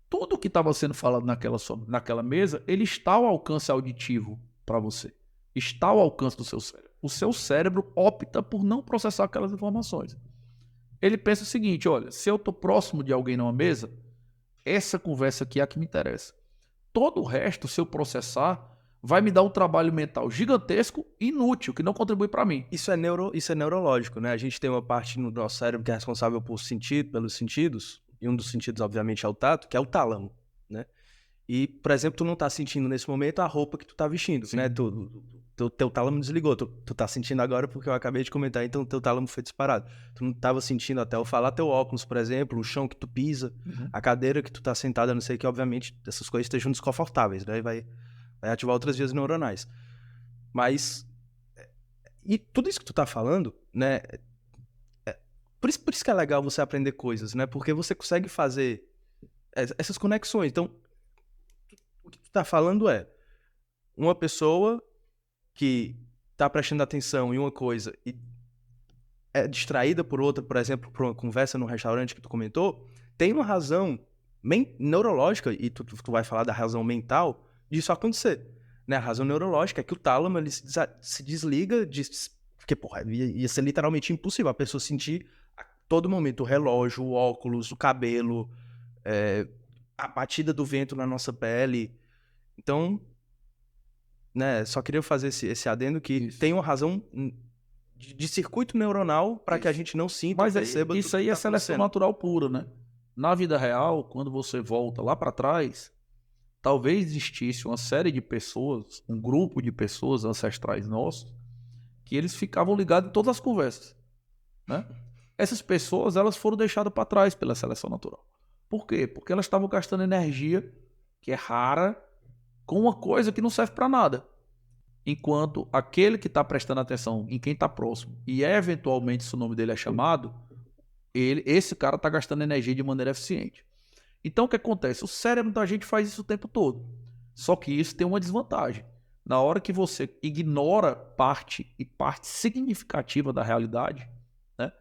Tudo que estava sendo falado naquela mesa, ele está ao alcance auditivo para você. Está ao alcance do seu cérebro. O seu cérebro opta por não processar aquelas informações. Ele pensa o seguinte, olha, se eu estou próximo de alguém numa mesa, essa conversa aqui é a que me interessa. Todo o resto, se eu processar, vai me dar um trabalho mental gigantesco e inútil, que não contribui para mim. Isso é neurológico, né? A gente tem uma parte no nosso cérebro que é responsável pelos sentidos, e um dos sentidos, obviamente, é o tato, que é o tálamo, né? E, por exemplo, tu não tá sentindo nesse momento a roupa que tu tá vestindo, Sim. né? Teu tálamo desligou. Tu tá sentindo agora porque eu acabei de comentar, então teu tálamo foi disparado. Tu não tava sentindo até eu falar teu óculos, por exemplo, o chão que tu pisa, a cadeira que tu tá sentada, não sei o que, obviamente, essas coisas estejam desconfortáveis, né? Vai ativar outras vias neuronais. Mas, e tudo isso que tu tá falando, né? Por isso que é legal você aprender coisas, né? Porque você consegue fazer essas conexões. Então, o que tu tá falando é uma pessoa que tá prestando atenção em uma coisa e é distraída por outra, por exemplo, por uma conversa no restaurante que tu comentou, tem uma razão neurológica, e tu vai falar da razão mental, disso acontecer. Né? A razão neurológica é que o tálamo ele se desliga, porque porra, ia ser literalmente impossível a pessoa sentir a todo momento o relógio, o óculos, o cabelo, a batida do vento na nossa pele. Então, né, só queria fazer esse adendo que Isso. tem uma razão de circuito neuronal para que a gente não sinta, mas perceba. Isso aí é seleção natural pura, né? Na vida real, quando você volta lá para trás, talvez existisse uma série de pessoas, um grupo de pessoas ancestrais nossos, que eles ficavam ligados em todas as conversas, né? Essas pessoas, elas foram deixadas para trás pela seleção natural. Por quê? Porque elas estavam gastando energia, que é rara, com uma coisa que não serve para nada. Enquanto aquele que está prestando atenção em quem está próximo e eventualmente se o nome dele é chamado, esse cara está gastando energia de maneira eficiente. Então o que acontece? O cérebro da gente faz isso o tempo todo. Só que isso tem uma desvantagem. Na hora que você ignora parte significativa da realidade, né?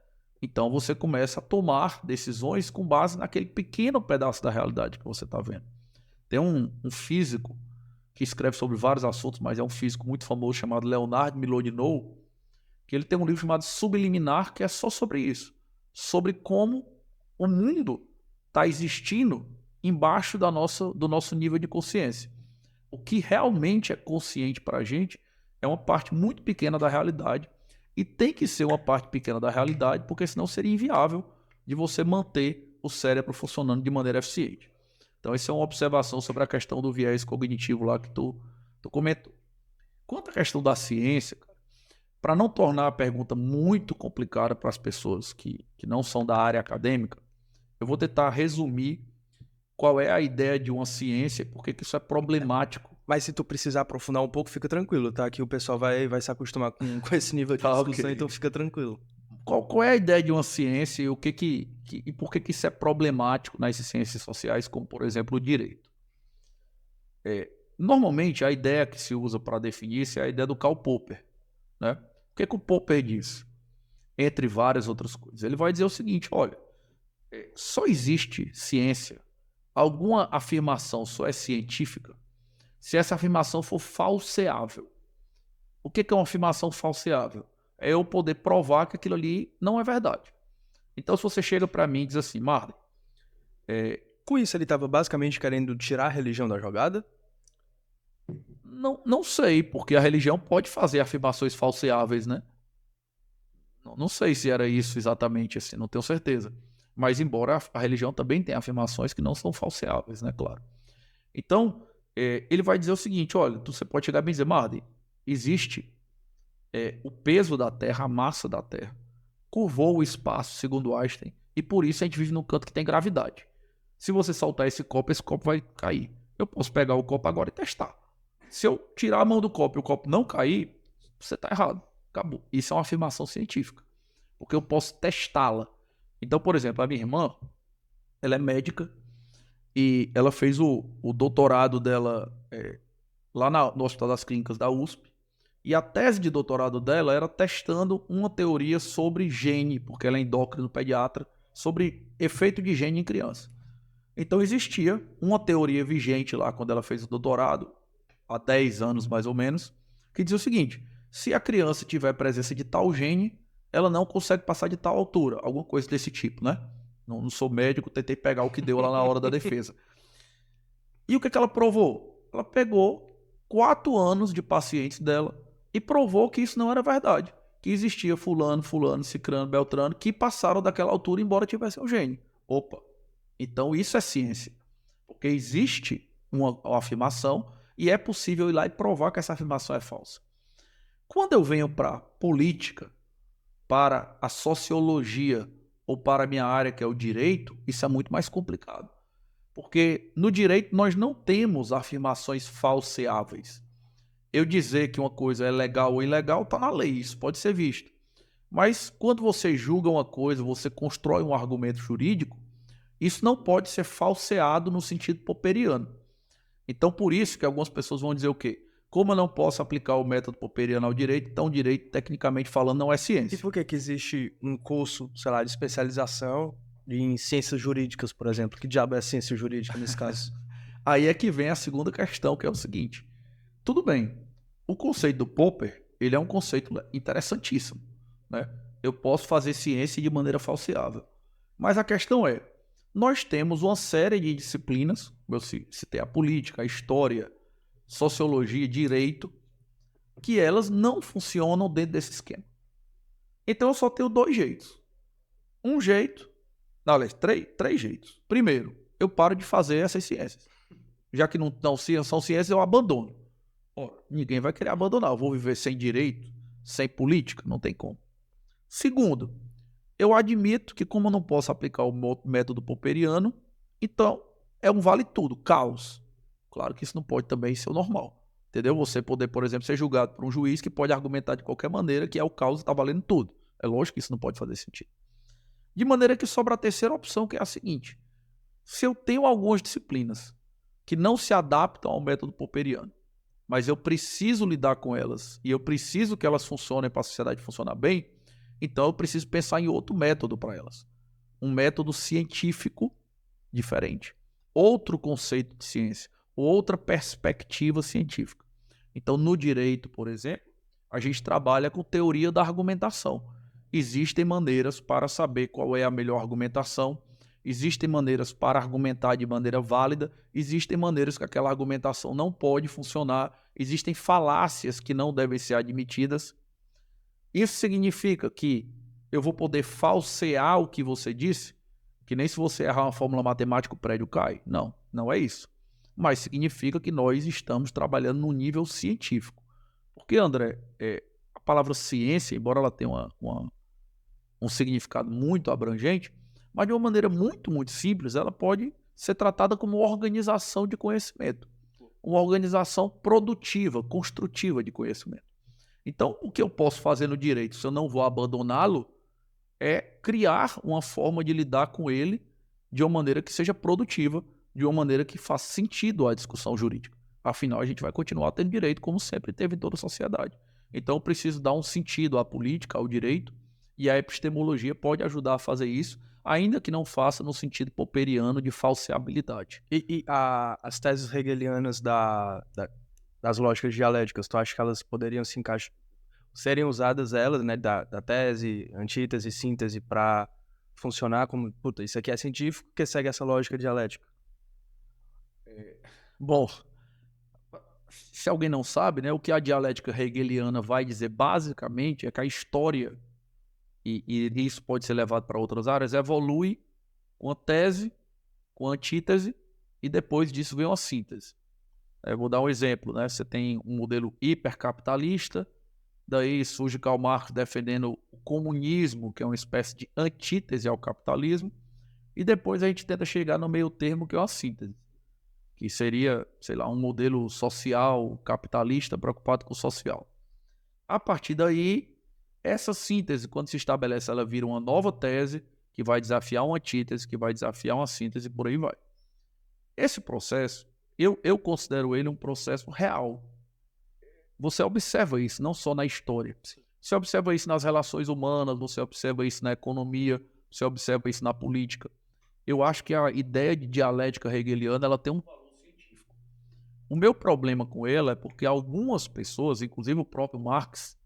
Então você começa a tomar decisões com base naquele pequeno pedaço da realidade que você está vendo. Tem um físico que escreve sobre vários assuntos, mas é um físico muito famoso chamado Leonard Mlodinow, que ele tem um livro chamado Subliminar, que é só sobre isso, sobre como o mundo está existindo embaixo do nosso nível de consciência. O que realmente é consciente para a gente é uma parte muito pequena da realidade, e tem que ser uma parte pequena da realidade, porque senão seria inviável de você manter o cérebro funcionando de maneira eficiente. Então, essa é uma observação sobre a questão do viés cognitivo lá que tu comentou. Quanto à questão da ciência, para não tornar a pergunta muito complicada para as pessoas que não são da área acadêmica, eu vou tentar resumir qual é a ideia de uma ciência e por que isso é problemático. Mas se tu precisar aprofundar um pouco, fica tranquilo, tá? Que o pessoal vai se acostumar com esse nível de discussão, Ok. então fica tranquilo. Qual é a ideia de uma ciência e e por que isso é problemático nas ciências sociais, como, por exemplo, o direito? Normalmente, a ideia que se usa para definir isso é a ideia do Karl Popper, né? O que o Popper diz? Entre várias outras coisas. Ele vai dizer o seguinte, olha, só existe ciência, alguma afirmação só é científica se essa afirmação for falseável. O que é uma afirmação falseável? É eu poder provar que aquilo ali não é verdade. Então, se você chega para mim e diz assim, Marley, Com isso, ele estava basicamente querendo tirar a religião da jogada? não sei, porque a religião pode fazer afirmações falseáveis, né? Não sei se era isso exatamente assim, não tenho certeza. Mas embora a religião também tenha afirmações que não são falseáveis, né? Claro. Então, ele vai dizer o seguinte, olha, você pode chegar bem e dizer, Marley, existe o peso da Terra, a massa da Terra, curvou o espaço, segundo Einstein, e por isso a gente vive num canto que tem gravidade. Se você soltar esse copo vai cair. Eu posso pegar o copo agora e testar. Se eu tirar a mão do copo e o copo não cair, você está errado. Acabou. Isso é uma afirmação científica, porque eu posso testá-la. Então, por exemplo, a minha irmã, ela é médica e ela fez o doutorado dela lá no Hospital das Clínicas da USP. E a tese de doutorado dela era testando uma teoria sobre gene, porque ela é endócrino pediatra, sobre efeito de gene em criança. Então existia uma teoria vigente lá quando ela fez o doutorado, há 10 anos mais ou menos, que dizia o seguinte, se a criança tiver presença de tal gene, ela não consegue passar de tal altura, alguma coisa desse tipo, né? Não sou médico, tentei pegar o que deu lá na hora da defesa. E o que ela provou? Ela pegou 4 anos de pacientes dela e provou que isso não era verdade. Que existia fulano, cicrano, beltrano, que passaram daquela altura embora tivessem o gene. Opa, então isso é ciência. Porque existe uma afirmação e é possível ir lá e provar que essa afirmação é falsa. Quando eu venho para política, para a sociologia ou para a minha área, que é o direito, isso é muito mais complicado. Porque no direito nós não temos afirmações falseáveis. Eu dizer que uma coisa é legal ou ilegal está na lei, isso pode ser visto. Mas quando você julga uma coisa, você constrói um argumento jurídico, isso não pode ser falseado no sentido popperiano. Então, por isso que algumas pessoas vão dizer o quê? Como eu não posso aplicar o método popperiano ao direito, então o direito, tecnicamente falando, não é ciência. E por que existe um curso, sei lá, de especialização em ciências jurídicas, por exemplo? Que diabo é ciência jurídica nesse caso? Aí é que vem a segunda questão, que é o seguinte. Tudo bem, o conceito do Popper, ele é um conceito interessantíssimo, né? Eu posso fazer ciência de maneira falseável. Mas a questão é, nós temos uma série de disciplinas, como eu citei a política, a história, sociologia, direito, que elas não funcionam dentro desse esquema. Então eu só tenho 2 jeitos. Um jeito, não, aliás, 3 jeitos. Primeiro, eu paro de fazer essas ciências. Já que não são ciências, eu abandono. Ora, ninguém vai querer abandonar. Eu vou viver sem direito, sem política? Não tem como. Segundo, eu admito que como eu não posso aplicar o método popperiano, então é um vale tudo, caos. Claro que isso não pode também ser o normal. Entendeu? Você poder, por exemplo, ser julgado por um juiz que pode argumentar de qualquer maneira que é o caos e está valendo tudo. É lógico que isso não pode fazer sentido. De maneira que sobra a terceira opção, que é a seguinte. Se eu tenho algumas disciplinas que não se adaptam ao método popperiano, mas eu preciso lidar com elas e eu preciso que elas funcionem para a sociedade funcionar bem, então eu preciso pensar em outro método para elas. Um método científico diferente. Outro conceito de ciência, outra perspectiva científica. Então, no direito, por exemplo, a gente trabalha com teoria da argumentação. Existem maneiras para saber qual é a melhor argumentação, existem maneiras para argumentar de maneira válida, existem maneiras que aquela argumentação não pode funcionar, existem falácias que não devem ser admitidas. Isso significa que eu vou poder falsear o que você disse? Que nem se você errar uma fórmula matemática o prédio cai. Não, não é isso. Mas significa que nós estamos trabalhando num nível científico. Porque, André, a palavra ciência, embora ela tenha um significado muito abrangente, mas de uma maneira muito, muito simples, ela pode ser tratada como uma organização de conhecimento. Uma organização produtiva, construtiva de conhecimento. Então, o que eu posso fazer no direito, se eu não vou abandoná-lo, é criar uma forma de lidar com ele de uma maneira que seja produtiva, de uma maneira que faça sentido à discussão jurídica. Afinal, a gente vai continuar tendo direito como sempre teve em toda a sociedade. Então, eu preciso dar um sentido à política, ao direito, e a epistemologia pode ajudar a fazer isso, ainda que não faça no sentido popperiano de falseabilidade. As teses hegelianas das lógicas dialéticas, tu acha que elas poderiam se encaixar, serem usadas elas, né, da tese, antítese, síntese, para funcionar como, puta, isso aqui é científico que segue essa lógica dialética? Bom, se alguém não sabe, né, o que a dialética hegeliana vai dizer basicamente é que a história, e isso pode ser levado para outras áreas, evolui com a tese, com a antítese, e depois disso vem uma síntese. Eu vou dar um exemplo, né? Você tem um modelo hipercapitalista, daí surge Karl Marx defendendo o comunismo, que é uma espécie de antítese ao capitalismo, e depois a gente tenta chegar no meio termo, que é uma síntese, que seria, sei lá, um modelo social capitalista preocupado com o social. A partir daí, essa síntese, quando se estabelece, ela vira uma nova tese que vai desafiar uma antítese, que vai desafiar uma síntese, e por aí vai. Esse processo, eu considero ele um processo real. Você observa isso não só na história. Você observa isso nas relações humanas, você observa isso na economia, você observa isso na política. Eu acho que a ideia de dialética hegeliana ela tem um valor científico. O meu problema com ela é porque algumas pessoas, inclusive o próprio Marx,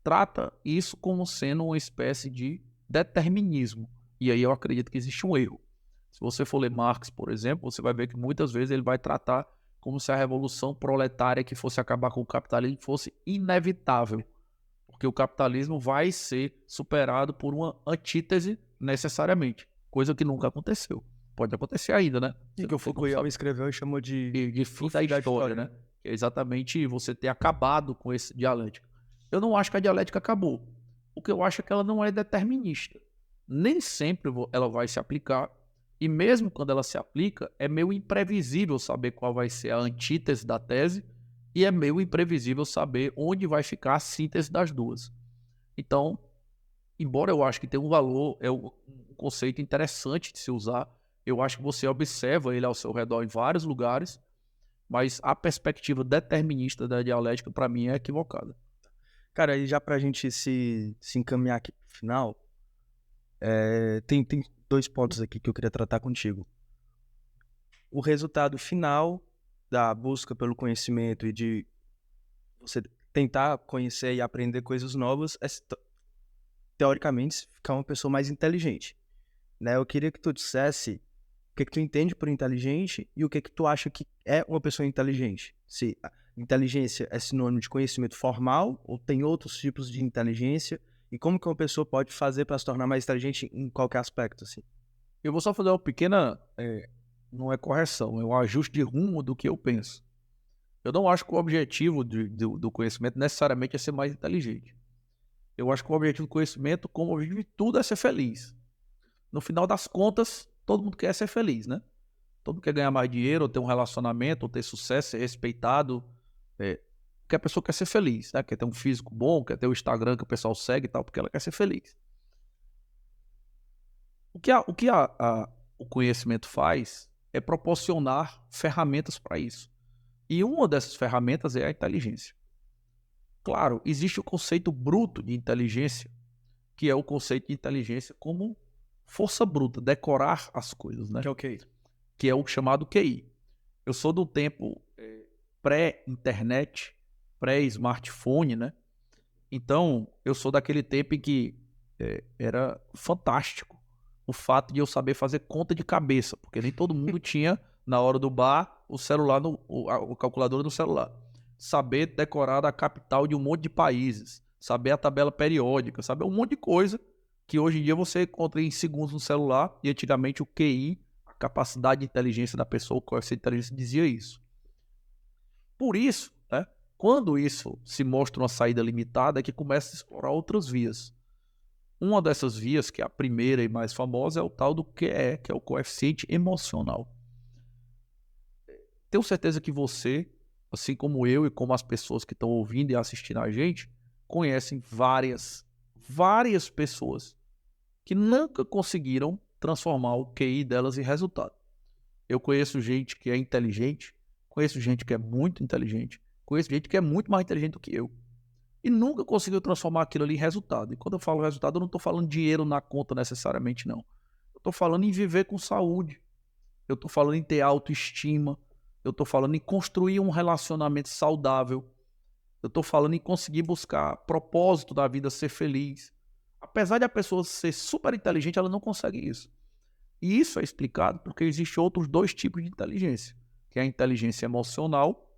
trata isso como sendo uma espécie de determinismo. E aí eu acredito que existe um erro. Se você for ler Marx, por exemplo, você vai ver que muitas vezes ele vai tratar como se a revolução proletária que fosse acabar com o capitalismo fosse inevitável. Porque o capitalismo vai ser superado por uma antítese necessariamente. Coisa que nunca aconteceu. Pode acontecer ainda, né? E que o Fukuyama escreveu e chamou de fim da história, né? Que é exatamente você ter acabado com esse dialética. Eu não acho que a dialética acabou. O que eu acho é que ela não é determinista. Nem sempre ela vai se aplicar. E mesmo quando ela se aplica, é meio imprevisível saber qual vai ser a antítese da tese e é meio imprevisível saber onde vai ficar a síntese das duas. Então, embora eu acho que tem um valor, é um conceito interessante de se usar, eu acho que você observa ele ao seu redor em vários lugares, mas a perspectiva determinista da dialética, para mim, é equivocada. Cara, e já pra gente se encaminhar aqui pro final, tem 2 pontos aqui que eu queria tratar contigo. O resultado final da busca pelo conhecimento e de você tentar conhecer e aprender coisas novas é, teoricamente, ficar uma pessoa mais inteligente, né? Eu queria que tu dissesse o que tu entende por inteligente e o que tu acha que é uma pessoa inteligente. Se a inteligência é sinônimo de conhecimento formal ou tem outros tipos de inteligência e como que uma pessoa pode fazer para se tornar mais inteligente em qualquer aspecto, assim. Eu vou só fazer uma pequena, não é correção, é um ajuste de rumo do que eu penso. Eu não acho que o objetivo do conhecimento necessariamente é ser mais inteligente. Eu acho que o objetivo do conhecimento, como o objetivo de tudo, é ser feliz. No final das contas, todo mundo quer ser feliz, né? Todo mundo quer ganhar mais dinheiro, ou ter um relacionamento, ou ter sucesso, ser respeitado. Porque a pessoa quer ser feliz, né? Quer ter um físico bom, quer ter o Instagram que o pessoal segue e tal, porque ela quer ser feliz. O que o conhecimento faz é proporcionar ferramentas para isso. E uma dessas ferramentas é a inteligência. Claro, existe o conceito bruto de inteligência, que é o conceito de inteligência como força bruta, decorar as coisas, né? Que é o quê? Que é o chamado QI. Eu sou do tempo pré-internet, pré-smartphone, né? Então, eu sou daquele tempo em que era fantástico o fato de eu saber fazer conta de cabeça, porque nem todo mundo tinha, na hora do bar, o celular, o calculador no celular. Saber decorar a capital de um monte de países, saber a tabela periódica, saber um monte de coisa que hoje em dia você encontra em segundos no celular, e antigamente o QI, a capacidade de inteligência da pessoa, o coeficiente de inteligência dizia isso. Por isso, né, quando isso se mostra uma saída limitada, é que começa a explorar outras vias. Uma dessas vias, que é a primeira e mais famosa, é o tal do QE, que é o coeficiente emocional. Tenho certeza que você, assim como eu e como as pessoas que estão ouvindo e assistindo a gente, conhecem várias pessoas que nunca conseguiram transformar o QI delas em resultado. Eu conheço gente que é inteligente, conheço gente que é muito inteligente, conheço gente que é muito mais inteligente do que eu. E nunca conseguiu transformar aquilo ali em resultado. E quando eu falo resultado, eu não estou falando dinheiro na conta necessariamente, não. Eu estou falando em viver com saúde. Eu estou falando em ter autoestima. Eu estou falando em construir um relacionamento saudável. Eu estou falando em conseguir buscar propósito da vida, ser feliz. Apesar de a pessoa ser super inteligente, ela não consegue isso. E isso é explicado porque existem outros dois tipos de inteligência, que é a inteligência emocional,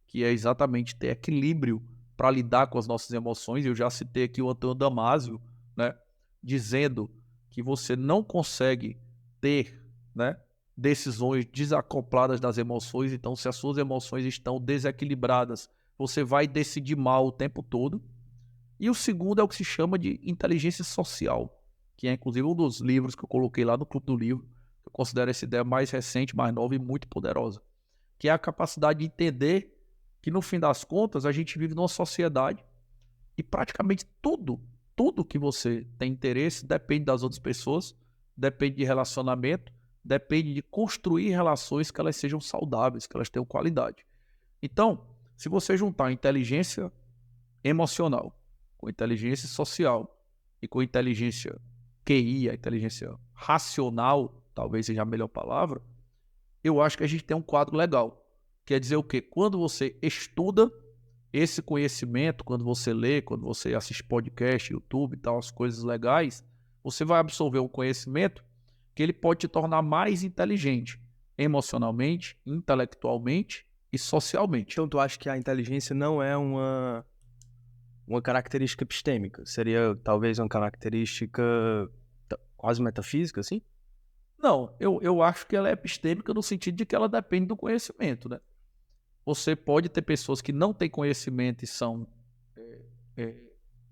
que é exatamente ter equilíbrio para lidar com as nossas emoções. Eu já citei aqui o Antônio Damasio, né, dizendo que você não consegue ter, né, decisões desacopladas das emoções. Então, se as suas emoções estão desequilibradas, você vai decidir mal o tempo todo. E o segundo é o que se chama de inteligência social, que é inclusive um dos livros que eu coloquei lá no Clube do Livro. Eu considero essa ideia mais recente, mais nova e muito poderosa, que é a capacidade de entender que, no fim das contas, a gente vive numa sociedade e praticamente tudo que você tem interesse depende das outras pessoas, depende de relacionamento, depende de construir relações que elas sejam saudáveis, que elas tenham qualidade. Então, se você juntar inteligência emocional com inteligência social e com inteligência QI, a inteligência racional, talvez seja a melhor palavra, eu acho que a gente tem um quadro legal. Quer dizer o quê? Quando você estuda esse conhecimento, quando você lê, quando você assiste podcast, YouTube e tal, as coisas legais, você vai absorver um conhecimento que ele pode te tornar mais inteligente, emocionalmente, intelectualmente e socialmente. Então, tu acha que a inteligência não é uma característica epistêmica? Seria talvez uma característica quase metafísica, assim? Não, eu acho que ela é epistêmica no sentido de que ela depende do conhecimento, né? Você pode ter pessoas que não têm conhecimento e são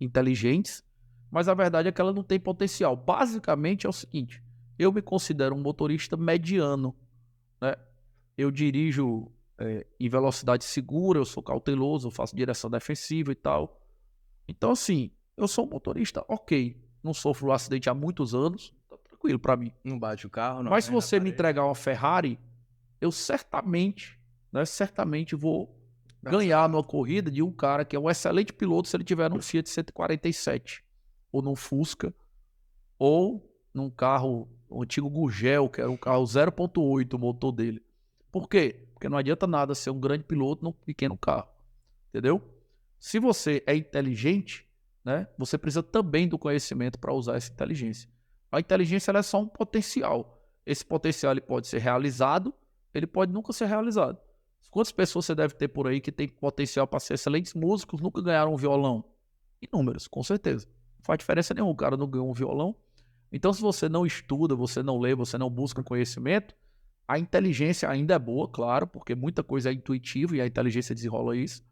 inteligentes, mas a verdade é que ela não tem potencial. Basicamente é o seguinte, eu me considero um motorista mediano, né? Eu dirijo em velocidade segura, eu sou cauteloso, eu faço direção defensiva e tal. Então, assim, eu sou um motorista ok, não sofro um acidente há muitos anos, tá tranquilo pra mim. Não bate o carro, não Mas se arranha na você me parede. entregar uma Ferrari, eu certamente vou Dá ganhar numa corrida de um cara que é um excelente piloto se ele tiver num Fiat 147, ou num Fusca, ou num carro, um antigo Gurgel, que era um carro 0.8 o motor dele. Por quê? Porque não adianta nada ser um grande piloto num pequeno carro, entendeu? Se você é inteligente, né, você precisa também do conhecimento para usar essa inteligência. A inteligência ela é só um potencial. Esse potencial ele pode ser realizado, ele pode nunca ser realizado. Quantas pessoas você deve ter por aí que tem potencial para ser excelentes músicos, nunca ganharam um violão? Inúmeros, com certeza. Não faz diferença nenhuma, o cara não ganhou um violão. Então, se você não estuda, você não lê, você não busca conhecimento, a inteligência ainda é boa, claro, porque muita coisa é intuitiva e a inteligência desenrola isso,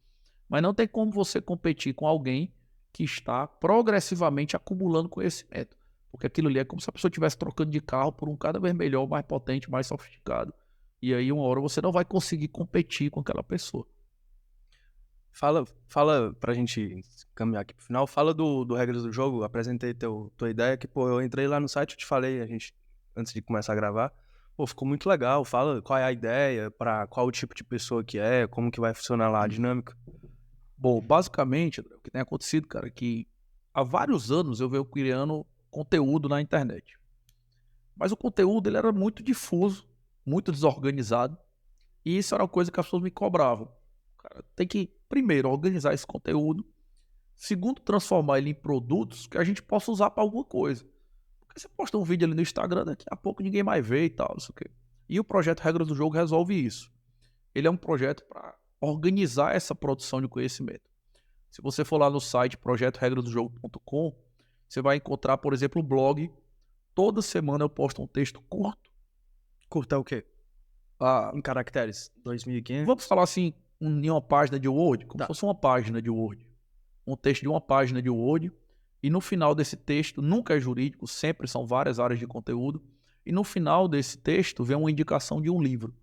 mas não tem como você competir com alguém que está progressivamente acumulando conhecimento, porque aquilo ali é como se a pessoa estivesse trocando de carro por um cada vez melhor, mais potente, mais sofisticado. E aí, uma hora você não vai conseguir competir com aquela pessoa. Fala pra gente caminhar aqui pro final, fala do Regras do Jogo, apresentei tua ideia, que, pô, eu entrei lá no site, eu te falei, antes de começar a gravar, Pô, ficou muito legal. Fala qual é a ideia, para qual o tipo de pessoa que é, como que vai funcionar lá a dinâmica. Bom, basicamente, André, o que tem acontecido, cara, é que há vários anos eu venho criando conteúdo na internet. Mas o conteúdo ele era muito difuso, muito desorganizado, e isso era uma coisa que as pessoas me cobravam. Cara, tem que, primeiro, organizar esse conteúdo, segundo, transformar ele em produtos que a gente possa usar para alguma coisa. Porque você posta um vídeo ali no Instagram, daqui a pouco ninguém mais vê e tal, não sei o quê. E o projeto Regras do Jogo resolve isso. Ele é um projeto para organizar essa produção de conhecimento. Se você for lá no site projetoregrasdojogo.com, você vai encontrar, por exemplo, o blog. Toda semana eu posto um texto curto. Curta o quê? Ah, Em caracteres, 2.500. vamos falar assim, em uma página de Word, como Tá. se fosse uma página de Word. Um texto de uma página de Word. E no final desse texto, nunca é jurídico, sempre são várias áreas de conteúdo. E no final desse texto vem uma indicação de um livro.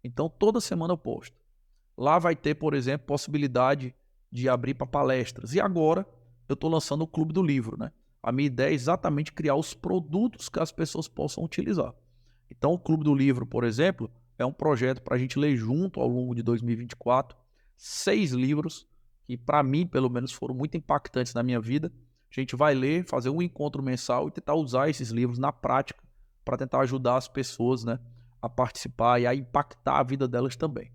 Então toda semana eu posto. Lá vai ter, por exemplo, possibilidade de abrir para palestras. E agora eu estou lançando o Clube do Livro, né? A minha ideia é exatamente criar os produtos que as pessoas possam utilizar. Então, o Clube do Livro, por exemplo, é um projeto para a gente ler junto ao longo de 2024 6 livros que, para mim, pelo menos, foram muito impactantes na minha vida. A gente vai ler, fazer um encontro mensal e tentar usar esses livros na prática para tentar ajudar as pessoas, né, a participar e a impactar a vida delas também.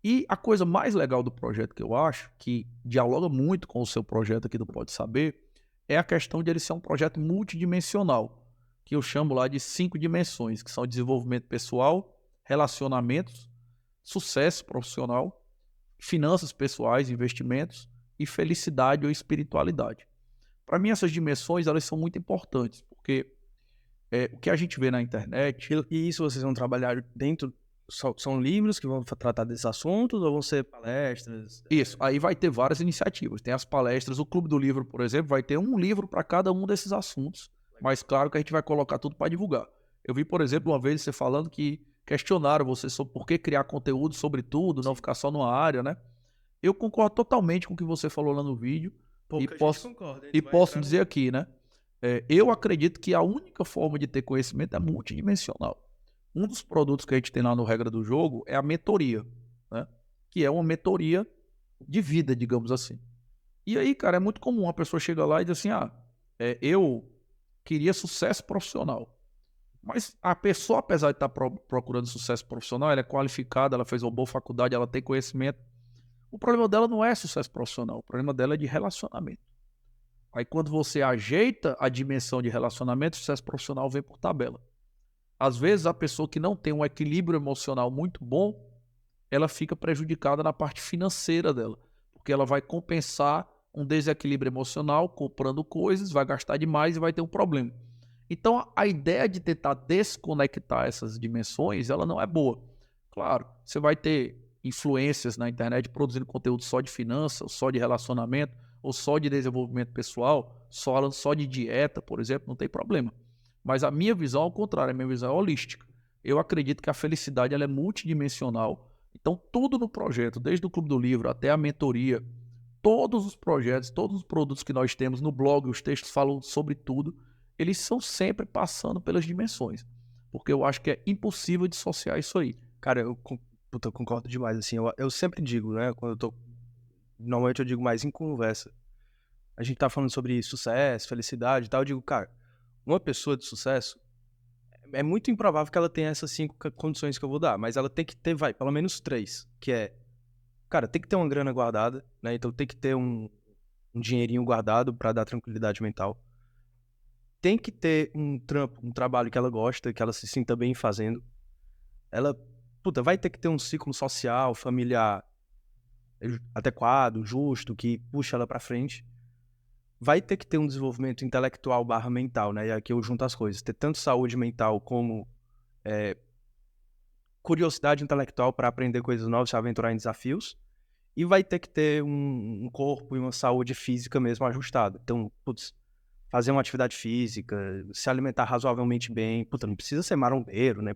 E a coisa mais legal do projeto que eu acho, que dialoga muito com o seu projeto aqui do Pode Saber, é a questão de ele ser um projeto multidimensional, que eu chamo lá de 5 dimensões, que são desenvolvimento pessoal, relacionamentos, sucesso profissional, finanças pessoais, investimentos e felicidade ou espiritualidade. Para mim, essas dimensões elas são muito importantes, porque o que a gente vê na internet. E isso vocês vão trabalhar dentro. São livros que vão tratar desses assuntos ou vão ser palestras? Isso, aí vai ter várias iniciativas. Tem as palestras, o Clube do Livro, por exemplo, vai ter um livro para cada um desses assuntos. Mas claro que a gente vai colocar tudo para divulgar. Eu vi, por exemplo, uma vez você falando que questionaram você sobre por que criar conteúdo sobre tudo, não ficar só numa área, né? Eu concordo totalmente com o que você falou lá no vídeo Pouca gente concorda. A e gente vai posso entrar dizer aqui, né? Eu acredito que a única forma de ter conhecimento é multidimensional. Um dos produtos que a gente tem lá no Regra do Jogo é a mentoria, né? Que é uma mentoria de vida, digamos assim. E aí, cara, é muito comum a pessoa chega lá e diz assim, eu queria sucesso profissional. Mas a pessoa, apesar de estar procurando sucesso profissional, ela é qualificada, ela fez uma boa faculdade, ela tem conhecimento. O problema dela não é sucesso profissional, o problema dela é de relacionamento. Aí quando você ajeita a dimensão de relacionamento, o sucesso profissional vem por tabela. Às vezes a pessoa que não tem um equilíbrio emocional muito bom, ela fica prejudicada na parte financeira dela, porque ela vai compensar um desequilíbrio emocional comprando coisas, vai gastar demais e vai ter um problema. Então a ideia de tentar desconectar essas dimensões, ela não é boa. Claro, você vai ter influências na internet produzindo conteúdo só de finanças, ou só de relacionamento, ou só de desenvolvimento pessoal, só de dieta, por exemplo, não tem problema. Mas a minha visão, ao contrário, a minha visão é holística. Eu acredito que a felicidade ela é multidimensional. Então, tudo no projeto, desde o Clube do Livro até a mentoria, todos os projetos, todos os produtos que nós temos no blog, os textos falam sobre tudo, eles são sempre passando pelas dimensões. Porque eu acho que é impossível dissociar isso aí. Cara, eu concordo demais, assim, eu sempre digo, né, quando eu tô, normalmente eu digo mais em conversa, a gente tá falando sobre sucesso, felicidade e tal, eu digo, cara, uma pessoa de sucesso, é muito improvável que ela tenha essas 5 condições que eu vou dar, mas ela tem que ter, pelo menos 3, que é, cara, tem que ter uma grana guardada, né, então tem que ter um dinheirinho guardado pra dar tranquilidade mental, tem que ter um trabalho que ela gosta, que ela se sinta bem fazendo, ela, vai ter que ter um ciclo social, familiar adequado, justo, que puxa ela pra frente. Vai ter que ter um desenvolvimento intelectual / mental, né? E aqui eu junto as coisas. Ter tanto saúde mental como curiosidade intelectual para aprender coisas novas, se aventurar em desafios. E vai ter que ter um corpo e uma saúde física mesmo ajustada. Então, fazer uma atividade física, se alimentar razoavelmente bem. Não precisa ser marombeiro, né?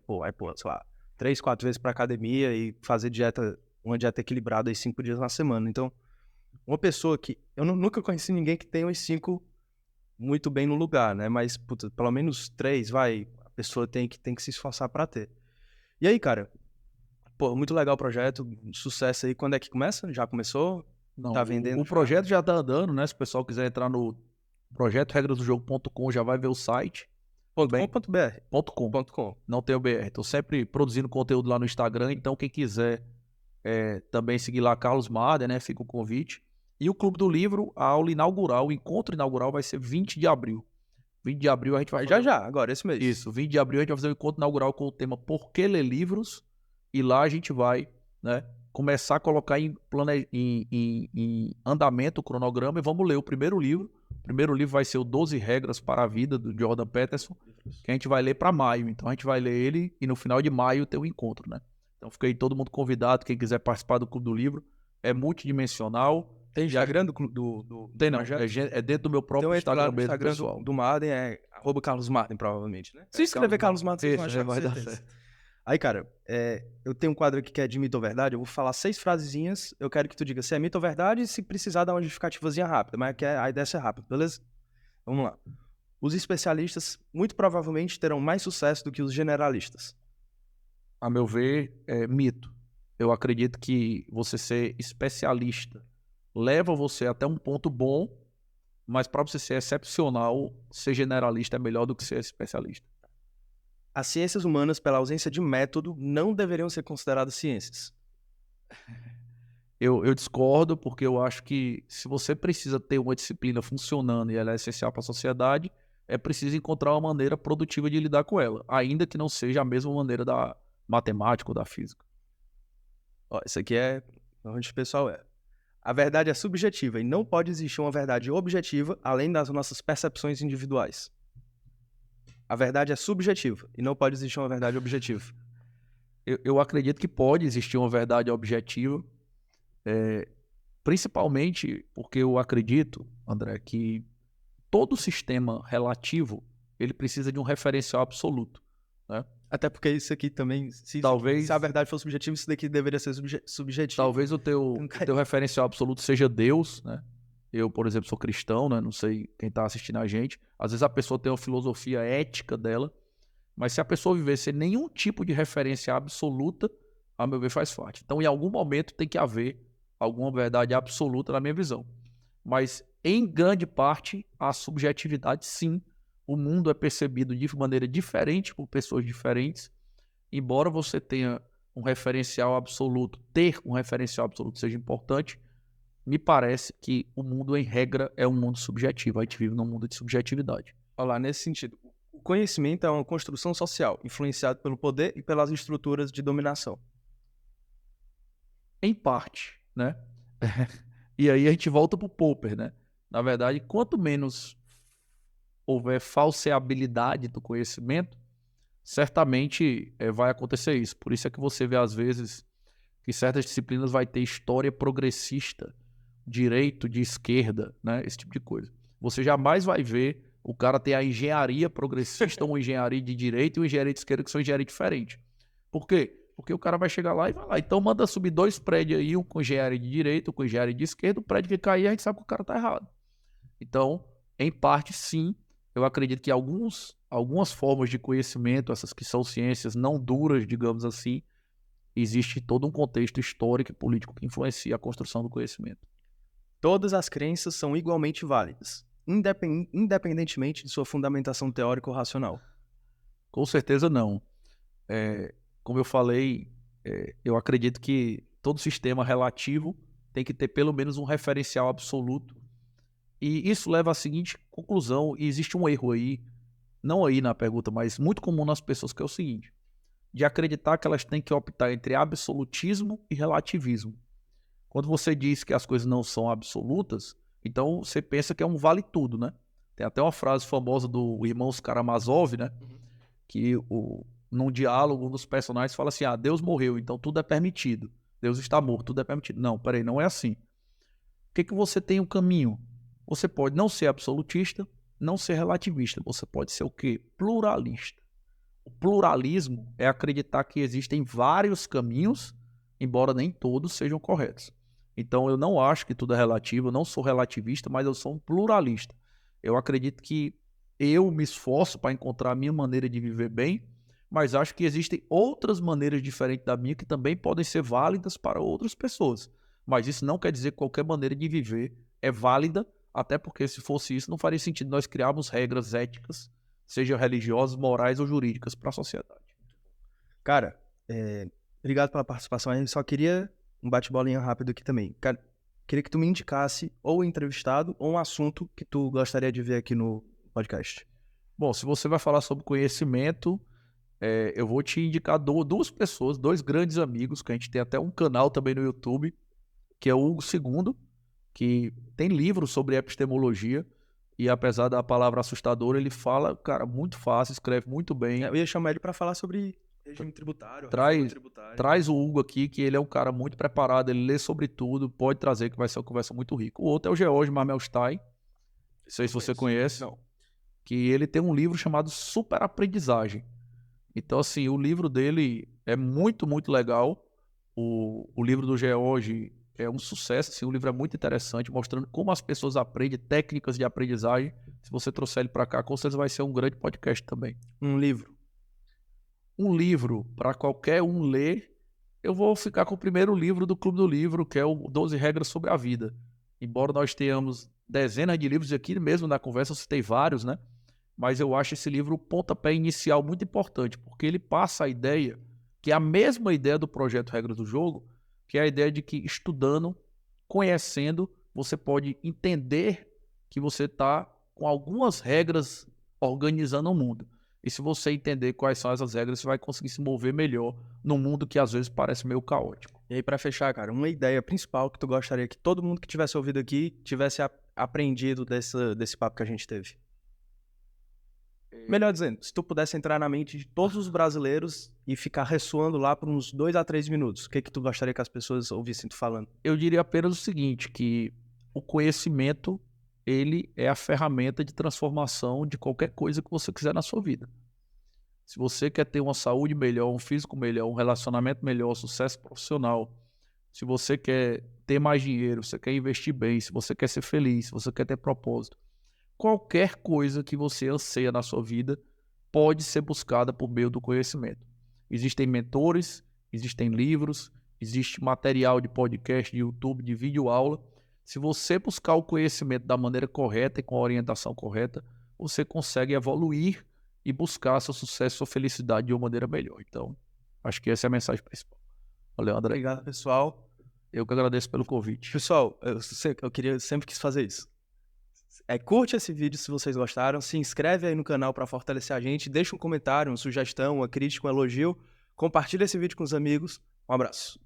Sei lá, 3, 4 vezes pra academia e fazer uma dieta equilibrada aí 5 dias na semana. Então, uma pessoa que... Eu nunca conheci ninguém que tenha os 5 muito bem no lugar, né? Mas, pelo menos 3, pessoa tem que se esforçar para ter. E aí, cara, pô, muito legal o projeto, sucesso aí. Quando é que começa? Já começou? Não, Tá vendendo? o projeto já tá andando, né? Se o pessoal quiser entrar no projetoregrasdojogo.com, já vai ver o site. .com.br. .com. Não tem o BR. Tô sempre produzindo conteúdo lá no Instagram, então quem quiser também seguir lá Carlos Marder, né? Fica o convite. E o Clube do Livro, a aula inaugural, o encontro inaugural vai ser 20 de abril. 20 de abril a gente vai... Já, agora, esse mês. Isso, 20 de abril a gente vai fazer um encontro inaugural com o tema Por que ler livros? E lá a gente vai, né, começar a colocar em andamento o cronograma e vamos ler o primeiro livro. O primeiro livro vai ser o 12 Regras para a Vida, do Jordan Peterson, que a gente vai ler para maio. Então a gente vai ler ele e no final de maio tem o encontro, né? Então fica aí todo mundo convidado, quem quiser participar do Clube do Livro. É multidimensional. Tem Instagram do Tem não, é dentro do meu próprio então, Instagram no mesmo, Instagram pessoal. do Marden é @CarlosMarden, provavelmente, né? Se escrever Carlos Marden, vocês vão achar, vai com dar certeza. certo. Aí, cara, eu tenho um quadro aqui que é de mito ou verdade. Eu vou falar 6 frasezinhas. Eu quero que tu diga se é mito ou verdade e se precisar dar uma justificativazinha rápida. Mas a ideia é ser rápida, beleza? Vamos lá. Os especialistas muito provavelmente terão mais sucesso do que os generalistas. A meu ver, é mito. Eu acredito que você ser especialista leva você até um ponto bom, mas para você ser excepcional, ser generalista é melhor do que ser especialista. As ciências humanas, pela ausência de método, não deveriam ser consideradas ciências. Eu discordo, porque eu acho que se você precisa ter uma disciplina funcionando e ela é essencial para a sociedade, é preciso encontrar uma maneira produtiva de lidar com ela, ainda que não seja a mesma maneira da matemática ou da física. Ó, isso aqui é onde o pessoal é. A verdade é subjetiva e não pode existir uma verdade objetiva além das nossas percepções individuais. A verdade é subjetiva e não pode existir uma verdade objetiva. Eu acredito que pode existir uma verdade objetiva, principalmente porque eu acredito, André, que todo sistema relativo ele precisa de um referencial absoluto, né? Até porque isso aqui também, se a verdade for subjetiva, isso daqui deveria ser subjetivo. Talvez o teu referencial absoluto seja Deus, né? Eu, por exemplo, sou cristão, né? Não sei quem está assistindo a gente. Às vezes a pessoa tem uma filosofia ética dela, mas se a pessoa viver sem nenhum tipo de referência absoluta, a meu ver, faz parte. Então, em algum momento tem que haver alguma verdade absoluta na minha visão. Mas, em grande parte, a subjetividade, sim. O mundo é percebido de maneira diferente por pessoas diferentes. Embora você tenha um referencial absoluto, ter um referencial absoluto seja importante, me parece que o mundo, em regra, é um mundo subjetivo. A gente vive num mundo de subjetividade. Olha lá, nesse sentido, o conhecimento é uma construção social, influenciado pelo poder e pelas estruturas de dominação. Em parte, né? E aí a gente volta pro Popper, né? Na verdade, quanto menos houver falseabilidade do conhecimento, certamente vai acontecer isso. Por isso é que você vê, às vezes, que certas disciplinas vai ter história progressista, direito de esquerda, né? Esse tipo de coisa. Você jamais vai ver o cara ter a engenharia progressista, uma engenharia de direito e uma engenharia de esquerda que são engenharia diferente. Por quê? Porque o cara vai chegar lá e vai lá. Então manda subir 2 prédios aí, um com engenharia de direito, um com engenharia de esquerda, o prédio que cair a gente sabe que o cara tá errado. Então, em parte, sim, eu acredito que algumas formas de conhecimento, essas que são ciências não duras, digamos assim, existe todo um contexto histórico e político que influencia a construção do conhecimento. Todas as crenças são igualmente válidas, independentemente de sua fundamentação teórica ou racional. Com certeza não. Como eu falei, eu acredito que todo sistema relativo tem que ter pelo menos um referencial absoluto. E isso leva à seguinte conclusão, e existe um erro aí, não aí na pergunta, mas muito comum nas pessoas, que é o seguinte: de acreditar que elas têm que optar entre absolutismo e relativismo. Quando você diz que as coisas não são absolutas, então você pensa que é um vale tudo, né? Tem até uma frase famosa do Irmãos Karamazov, né? Que num diálogo, um dos personagens fala assim: Deus morreu, então tudo é permitido. Deus está morto, tudo é permitido. Não, peraí, não é assim. O que você tem o caminho? Você pode não ser absolutista, não ser relativista. Você pode ser o quê? Pluralista. O pluralismo é acreditar que existem vários caminhos, embora nem todos sejam corretos. Então eu não acho que tudo é relativo, eu não sou relativista, mas eu sou um pluralista. Eu acredito que eu me esforço para encontrar a minha maneira de viver bem, mas acho que existem outras maneiras diferentes da minha que também podem ser válidas para outras pessoas. Mas isso não quer dizer que qualquer maneira de viver é válida, até porque se fosse isso, não faria sentido nós criarmos regras éticas, sejam religiosas, morais ou jurídicas, para a sociedade. Cara, obrigado pela participação. Eu só queria um bate-bolinha rápido aqui também. Cara, queria que tu me indicasse ou o entrevistado ou um assunto que tu gostaria de ver aqui no podcast. Bom, se você vai falar sobre conhecimento, eu vou te indicar duas pessoas, dois grandes amigos, que a gente tem até um canal também no YouTube, que é o Hugo II, que tem livros sobre epistemologia, e apesar da palavra assustadora, ele fala, cara, muito fácil, escreve muito bem. Eu ia chamar ele para falar sobre regime tributário, Traz, tributário. traz o Hugo aqui, que ele é um cara muito preparado, ele lê sobre tudo, pode trazer, que vai ser uma conversa muito rica. O outro é o George Marmelstein, não sei se você conhece, Não. que ele tem um livro chamado Super Aprendizagem. Então, assim, o livro dele é muito, muito legal. O livro do George é um sucesso, assim, o livro é muito interessante, mostrando como as pessoas aprendem, técnicas de aprendizagem. Se você trouxer ele para cá, com certeza vai ser um grande podcast também. Um livro. Um livro para qualquer um ler, eu vou ficar com o primeiro livro do Clube do Livro, que é o 12 Regras sobre a Vida. Embora nós tenhamos dezenas de livros, e aqui mesmo na conversa eu citei vários, né? Mas eu acho esse livro o pontapé inicial muito importante, porque ele passa a ideia, que é a mesma ideia do projeto Regras do Jogo, que é a ideia de que estudando, conhecendo, você pode entender que você está com algumas regras organizando o mundo. E se você entender quais são essas regras, você vai conseguir se mover melhor num mundo que às vezes parece meio caótico. E aí, para fechar, cara, uma ideia principal que tu gostaria que todo mundo que tivesse ouvido aqui tivesse aprendido desse papo que a gente teve. Melhor dizendo, se tu pudesse entrar na mente de todos os brasileiros e ficar ressoando lá por uns 2 a 3 minutos, o que tu gostaria que as pessoas ouvissem tu falando? Eu diria apenas o seguinte, que o conhecimento, ele é a ferramenta de transformação de qualquer coisa que você quiser na sua vida. Se você quer ter uma saúde melhor, um físico melhor, um relacionamento melhor, sucesso profissional, se você quer ter mais dinheiro, você quer investir bem, se você quer ser feliz, se você quer ter propósito, qualquer coisa que você anseia na sua vida pode ser buscada por meio do conhecimento. Existem mentores, existem livros, existe material de podcast, de YouTube, de videoaula. Se você buscar o conhecimento da maneira correta e com a orientação correta, você consegue evoluir e buscar seu sucesso, sua felicidade de uma maneira melhor. Então, acho que essa é a mensagem principal. Valeu, André. Obrigado, pessoal. Eu que agradeço pelo convite. Pessoal, eu sempre quis fazer isso. Curte esse vídeo se vocês gostaram, se inscreve aí no canal para fortalecer a gente, deixa um comentário, uma sugestão, uma crítica, um elogio, compartilha esse vídeo com os amigos. Um abraço.